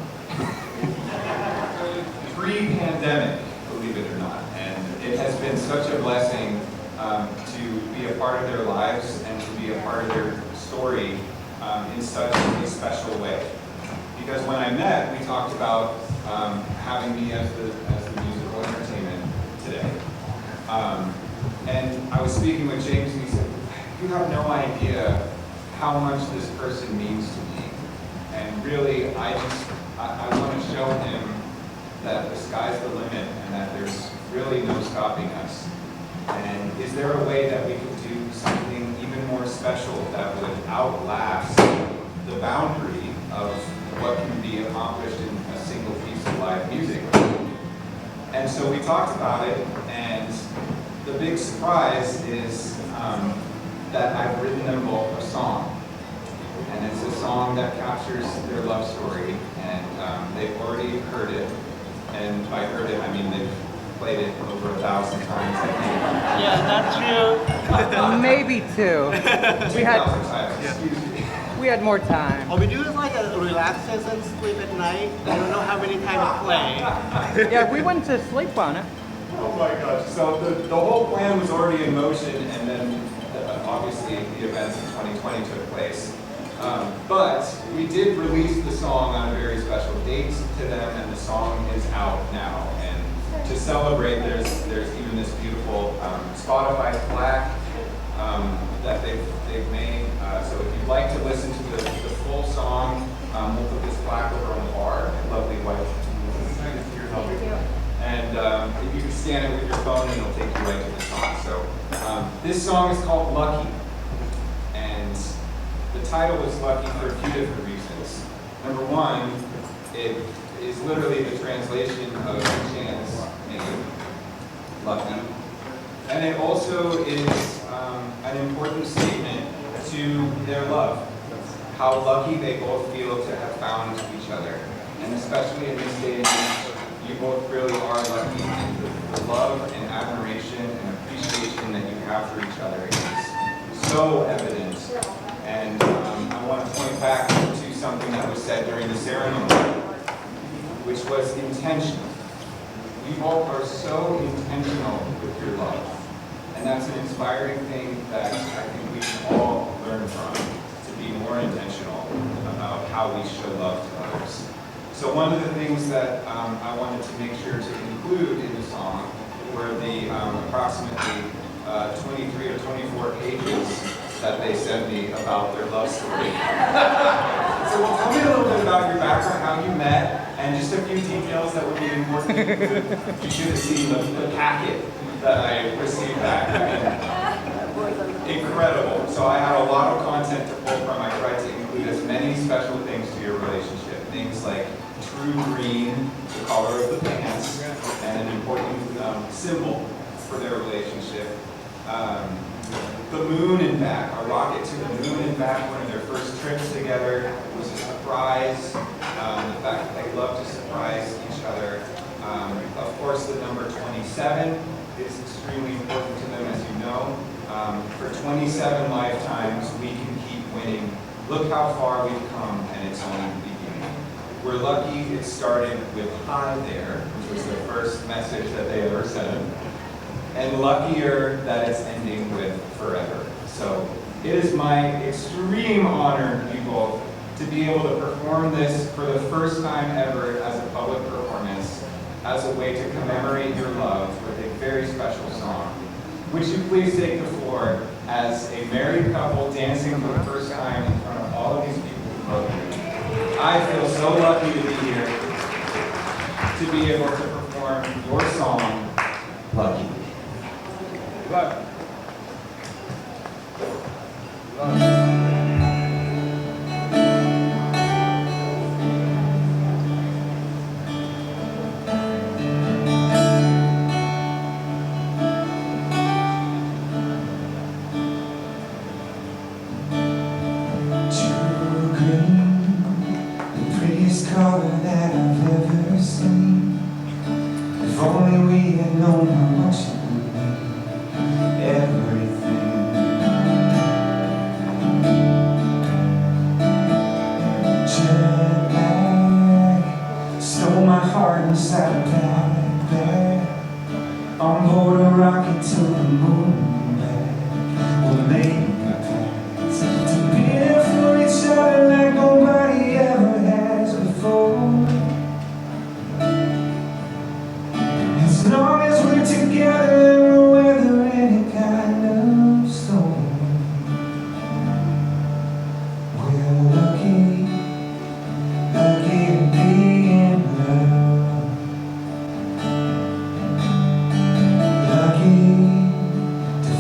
Pre-pandemic, believe it or not. And it has been such a blessing to be a part of their lives and to be a part of their story in such a special way. Because when I met, we talked about having me as the musical entertainment today. And I was speaking with James, and he said, "You have no idea how much this person means to me." And really, I want to show him that the sky's the limit and that there's really no stopping us. And is there a way that we could do something even more special that would outlast the boundary of what can be accomplished in a single piece of live music? And so we talked about it, and the big surprise is that I've written them both a song. And it's a song that captures their love story, and they've already heard it. And by heard it, I mean they've played it over 1,000 times, I think. Yeah, not true. Maybe 2. We we had more time. Oh, we do this like a relaxes and sleep at night. I don't know how many times to play. Yeah, we went to sleep on it. Oh my gosh. So the whole plan was already in motion, and then obviously the events in 2020 took place. But we did release the song on a very special date to them, and the song is out now. And to celebrate, there's even this beautiful Spotify plaque that they've made. So if you'd like to listen to the full song, we'll put this plaque over on the bar. Lovely white. Thank you. And if you can scan it with your phone, it'll take you right to the song. So this song is called Lucky. And the title is Lucky for a few different reasons. Number one, it is literally the translation of chance name, Lucky. And it also is an important statement to their love. How lucky they both feel to have found each other. And especially in this day and age, you both really are lucky. The love and admiration and appreciation that you have for each other is so evident. And I want to point back to something that was said during the ceremony, which was intentional. You both are so intentional with your love. And that's an inspiring thing that I think we can all learn from, to be more intentional about how we show love to others. So one of the things that I wanted to make sure to include in the song were the approximately 23 or 24 pages that they sent me about their love story. So well, tell me a little bit about your background, how you met, and just a few details that would be important. You should have seen the packet that I received back. I mean, incredible. So I had a lot of content to pull from. I tried to include as many special things to your relationship. Things like true green, the color of the pants, and an important symbol for their relationship. The moon and back, a rocket to the moon and back, one of their first trips together was a surprise. The fact that they love to surprise each other. Of course, the number 27 is extremely important to them, as you know. For 27 lifetimes, we can keep winning. Look how far we've come, and it's only the beginning. We're lucky it started with hi there, which was the first message that they ever sent. And luckier that it's ending with forever. So it is my extreme honor, you both, to be able to perform this for the first time ever as a public performance, as a way to commemorate your love with a very special song. Would you please take the floor as a married couple dancing for the first time in front of all of these people who love you. I feel so lucky to be here, to be able to perform your song, Lucky. Love. True green, the prettiest color that I've ever seen. If only we had known how much it would mean. Everything. Jet lag stole my heart inside a bag. On board a rocket to the moon and back. We'll make plans to be there for each other like nobody ever has before. As long as we're together, we'll weather any kind of storm. We're lucky, lucky to be in love. Lucky to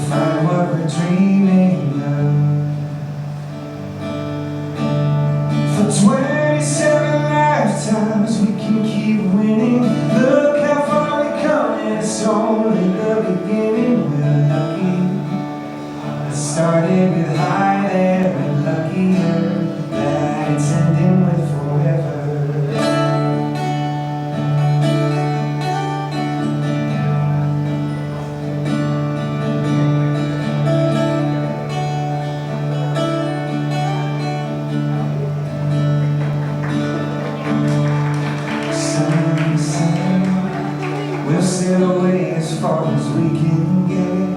far as we can get.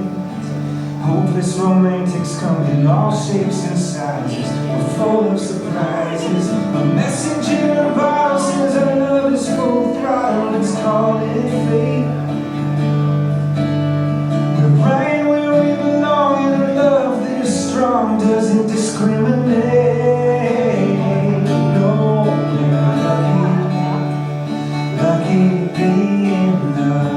Hopeless romantics come in all shapes and sizes. We're full of surprises. A messenger of bottles says our love is full throttle. Let's call it fate. We're right where we belong in a love that is strong, doesn't discriminate. No, we're lucky to be in love.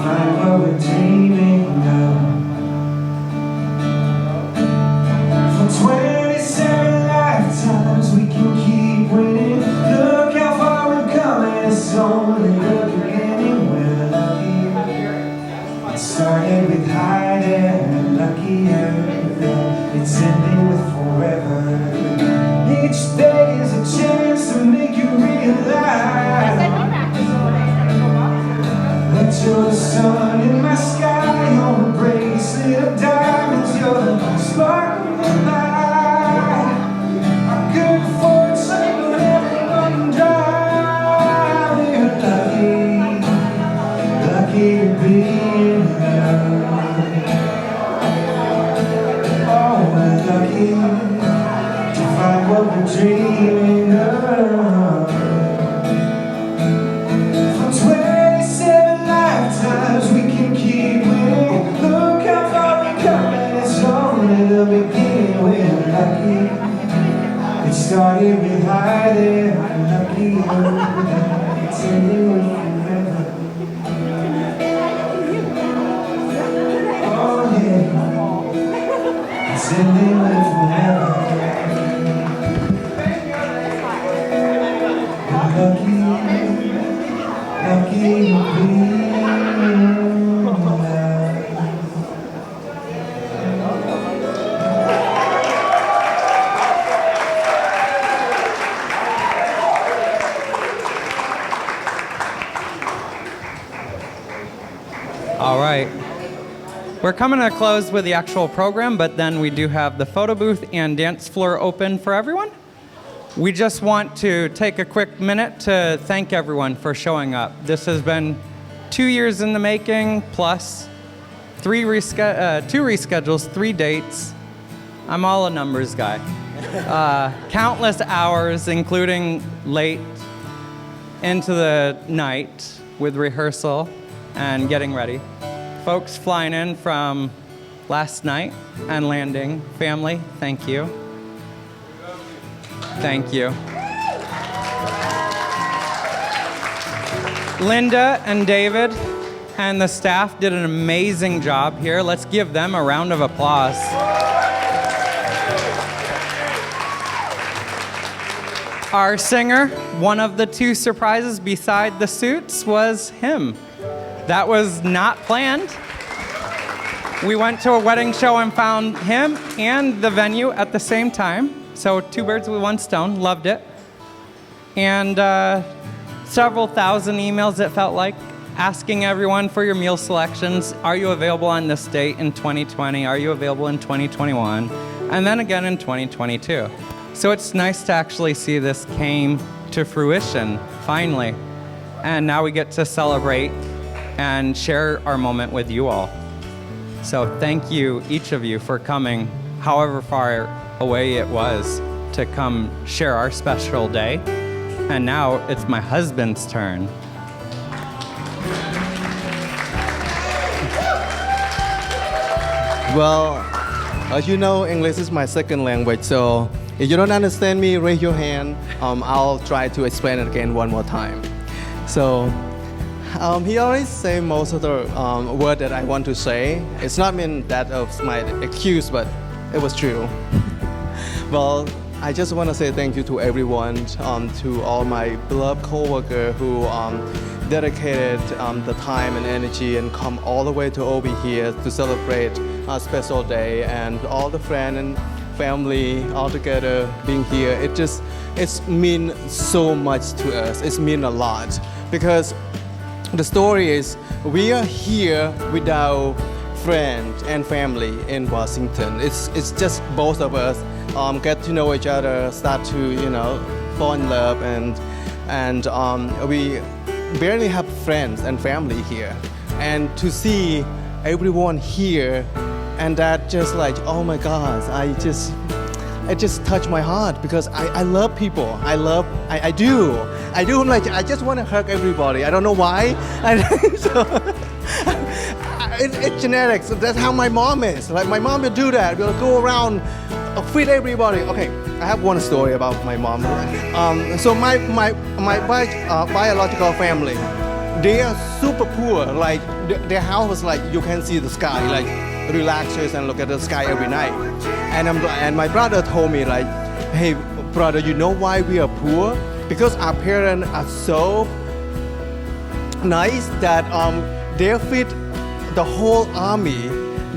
Find what we're dreaming of. For 27 lifetimes we can keep winning. Look how far we've come and it's only the beginning. We're lucky. It started with hiding and luckier. It's ending with forever. Each day is a chance to make you realize that you're the sun in my sky, you're the bracelet of diamonds, you're the spark in my eye. I'm good for it, so don't ever run dry. We're lucky to be in love. Oh, we're lucky to find what we're dreaming of. Times we can keep winning. Look how far we've come and it's only the beginning. We're lucky. It started with hiding. We're lucky. It's ending with forever. Oh yeah. It's ending with forever. We're lucky to be. All right. We're coming to a close with the actual program, but then we do have the photo booth and dance floor open for everyone. We just want to take a quick minute to thank everyone for showing up. This has been 2 years in the making, plus two reschedules, 3 dates. I'm all a numbers guy. Countless hours, including late into the night with rehearsal and getting ready. Folks flying in from last night and landing. Family, thank you. Thank you. Linda and David and the staff did an amazing job here. Let's give them a round of applause. Our singer, one of the 2 surprises beside the suits, was him. That was not planned. We went to a wedding show and found him and the venue at the same time. So 2 birds with 1 stone, loved it. And several thousand emails, it felt like, asking everyone for your meal selections. Are you available on this date in 2020? Are you available in 2021? And then again in 2022. So it's nice to actually see this came to fruition, finally. And now we get to celebrate and share our moment with you all. So thank you, each of you, for coming, however far away it was, to come share our special day. And now it's my husband's turn. Well, as you know, English is my second language, so if you don't understand me, raise your hand. I'll try to explain it again one more time. So, he already said most of the word that I want to say. It's not mean that of my excuse, but it was true. Well, I just want to say thank you to everyone, to all my beloved coworker who dedicated the time and energy and come all the way to over here to celebrate a special day, and all the friends and family all together being here. It's mean so much to us. It's mean a lot because the story is we are here without friends and family in Washington. It's just both of us get to know each other, start to fall in love, and and we barely have friends and family here. And to see everyone here, and that just like, oh my God, it just touched my heart because I love people. I do. Like, I just want to hug everybody. I don't know why. It's genetics. That's how my mom is. Like, my mom will do that. We'll go around, feed everybody. Okay, I have one story about my mom. So my biological family, they are super poor. Like, their house was like, you can see the sky, like, relaxes and look at the sky every night. And my brother told me, like, hey, brother, you know why we are poor? Because our parents are so nice that they feed the whole army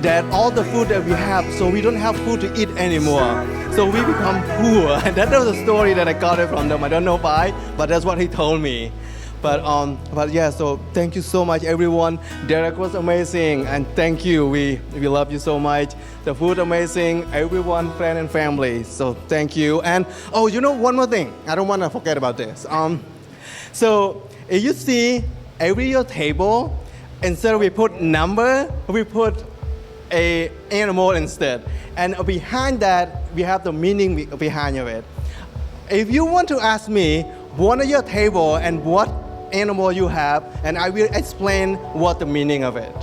that all the food that we have, so we don't have food to eat anymore. So we become poor. And that was a story that I got it from them. I don't know why, but that's what he told me. But yeah, so thank you so much, everyone. Derek was amazing, and thank you. We love you so much. The food amazing, everyone, friend and family. So thank you. And oh, you know, one more thing. I don't want to forget about this. So if you see every table, instead of we put number, we put a animal instead. And behind that, we have the meaning behind of it. If you want to ask me, one of your table and what animal you have, and I will explain what the meaning of it.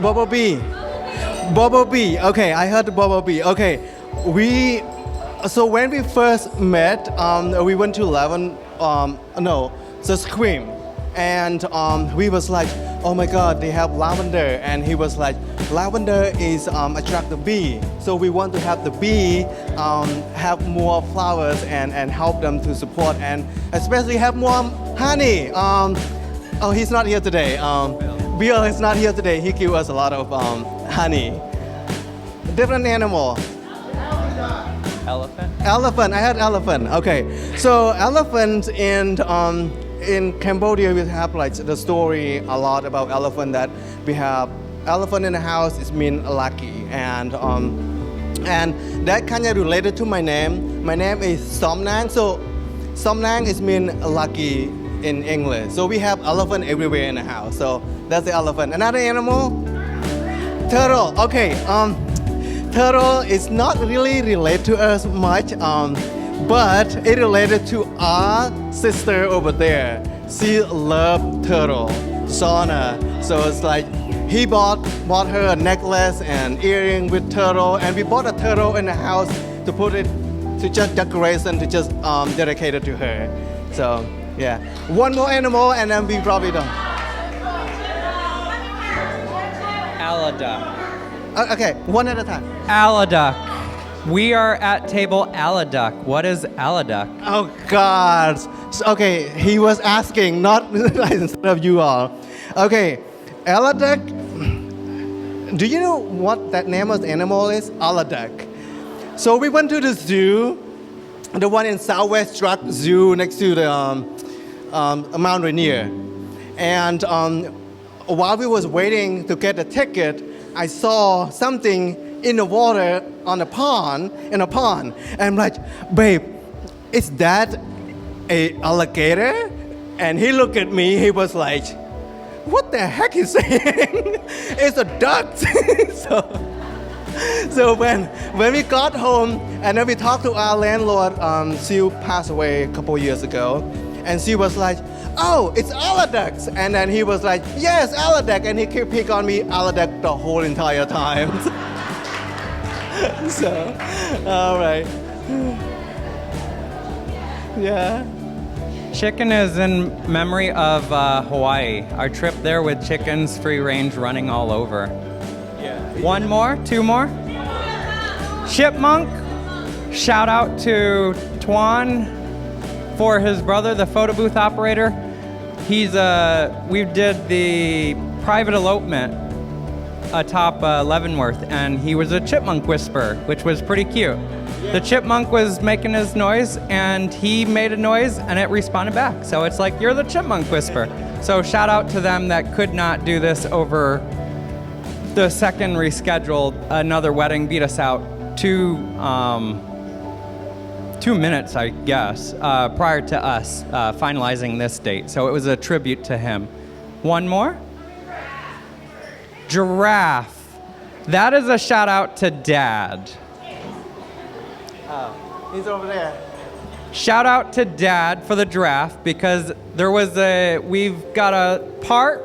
Bumblebee. Okay, I heard the bumblebee. Okay, so when we first met, we went to the Scream, and we was like, oh my God, they have lavender, and he was like, lavender is attract the bee, so we want to have the bee have more flowers and help them to support, and especially have more honey. Oh, he's not here today. Bill is not here today. He gave us a lot of honey. Different animal. Elephant. I heard elephant. Okay, so elephant in Cambodia we have like the story a lot about elephant, that we have elephant in the house. It means lucky, and that kind of related to my name. My name is Samnang, so Samnang is mean lucky in English. So we have elephant everywhere in the house. So that's the elephant. Another animal, turtle. Okay, turtle is not really related to us much, but it related to our sister over there. She loved turtle, Shauna. So it's like he bought her a necklace and earring with turtle, and we bought a turtle in the house to put it to just decoration, to just dedicate it to her. So yeah, one more animal and then we probably done. Aladuck. Okay, one at a time. Aladuck. We are at table Aladuck. What is Aladuck? Oh God. Okay, he was asking, not instead of you all. Okay, Aladuck. Do you know what that name of the animal is? Aladuck. So we went to the zoo, the one in Southwest Truck Zoo next to the Mount Rainier. And while we was waiting to get the ticket, I saw something in the water in a pond. And I'm like, babe, is that a alligator? And he looked at me, he was like, what the heck is saying? It's a duck. So when we got home and then we talked to our landlord, she passed away a couple years ago, and she was like, oh, it's Aladuck. And then he was like, yes, Aladuck. And he kept picking on me, Aladuck, the whole entire time. So, all right. Yeah. Chicken is in memory of Hawaii. Our trip there with chickens, free range, running all over. Yeah. One more, two more. Chipmunk. Shout out to Tuan for his brother, the photo booth operator. We did the private elopement atop Leavenworth, and he was a chipmunk whisperer, which was pretty cute. The chipmunk was making his noise, and he made a noise, and it responded back. So it's like, you're the chipmunk whisperer. So shout out to them that could not do this over the second rescheduled. Another wedding beat us out 2 minutes, I guess, prior to us finalizing this date. So it was a tribute to him. One more? Giraffe. That is a shout out to Dad. He's over there. Shout out to Dad for the giraffe because we've got a park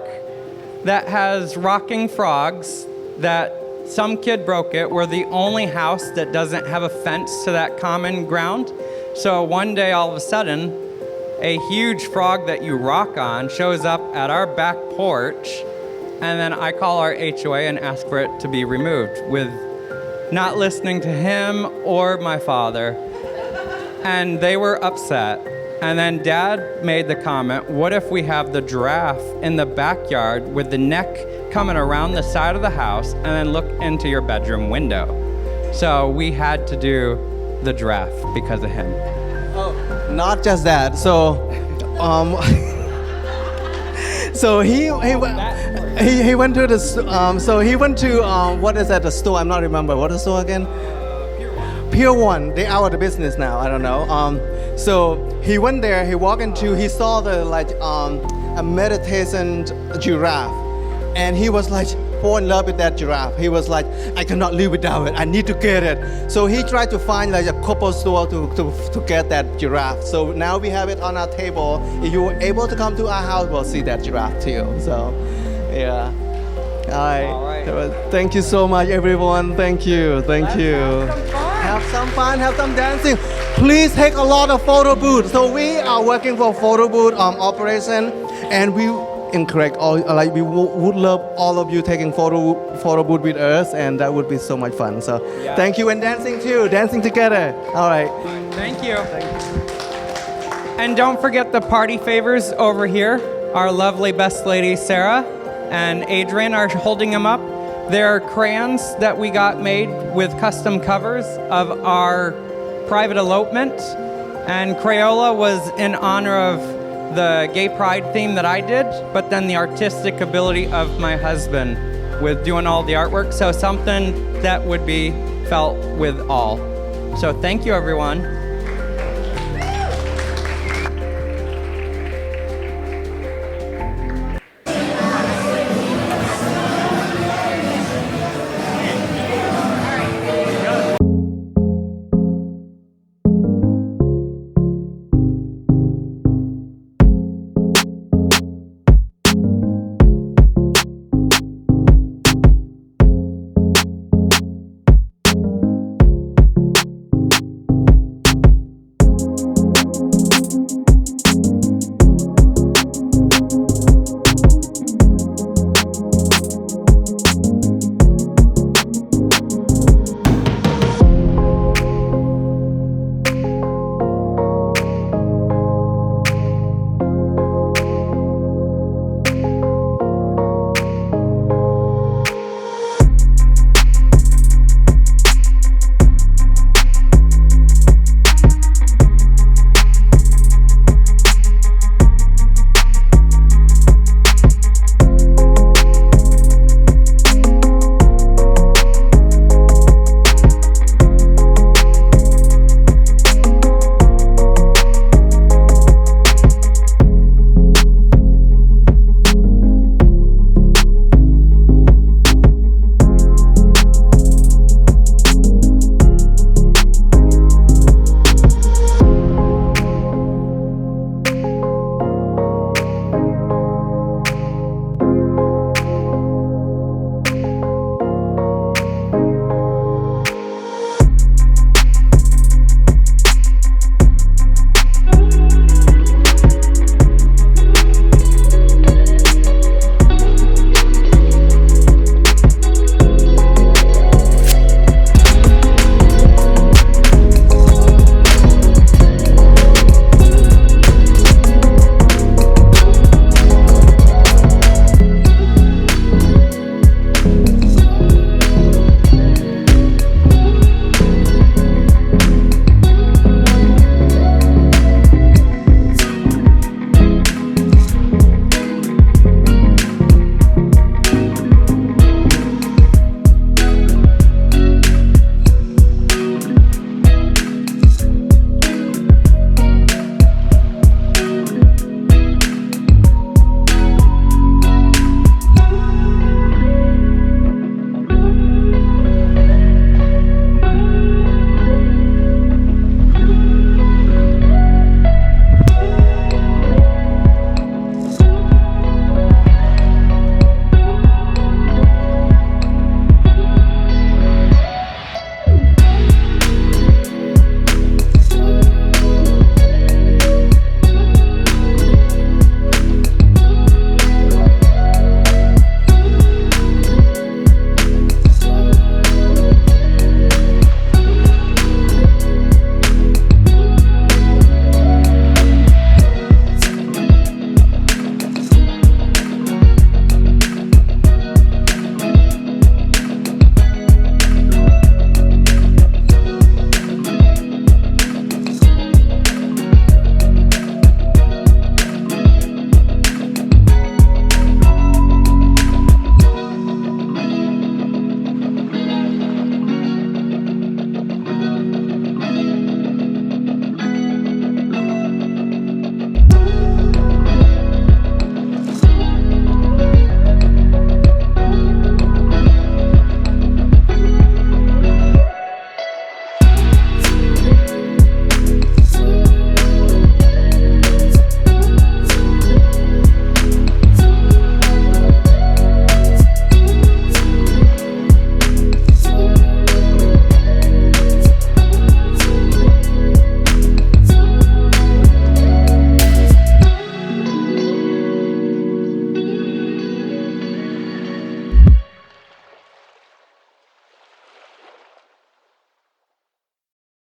that has rocking frogs that some kid broke it. We're the only house that doesn't have a fence to that common ground. So one day, all of a sudden, a huge frog that you rock on shows up at our back porch, and then I call our HOA and ask for it to be removed with not listening to him or my father. And they were upset. And then Dad made the comment, what if we have the giraffe in the backyard with the neck coming around the side of the house and then look into your bedroom window? So we had to do the giraffe because of him. Oh, not just that. So, so he went to the what is that, the store? I'm not remember. What is the store again? Pier 1. They out of the business now. I don't know. So he went there. He walked into. He saw the a meditation giraffe, and he was like fall in love with that giraffe. He was like, I cannot live without it. I need to get it. So he tried to find like a couple store to get that giraffe. So now we have it on our table. If you're able to come to our house, we'll see that giraffe too. So, yeah. All right. Thank you so much, everyone. Thank you. Thank you. Have some fun, have some dancing. Please take a lot of photo booths. So we are working for photo booth operation, and we encourage all, like we would love all of you taking photo booth with us, and that would be so much fun. So thank you, and dancing too, dancing together. All right. Thank you. And don't forget the party favors over here. Our lovely best lady Sarah and Adrian are holding them up. They're crayons that we got made with custom covers of our private elopement. And Crayola was in honor of the gay pride theme that I did, but then the artistic ability of my husband with doing all the artwork. So something that would be felt with all. So thank you, everyone.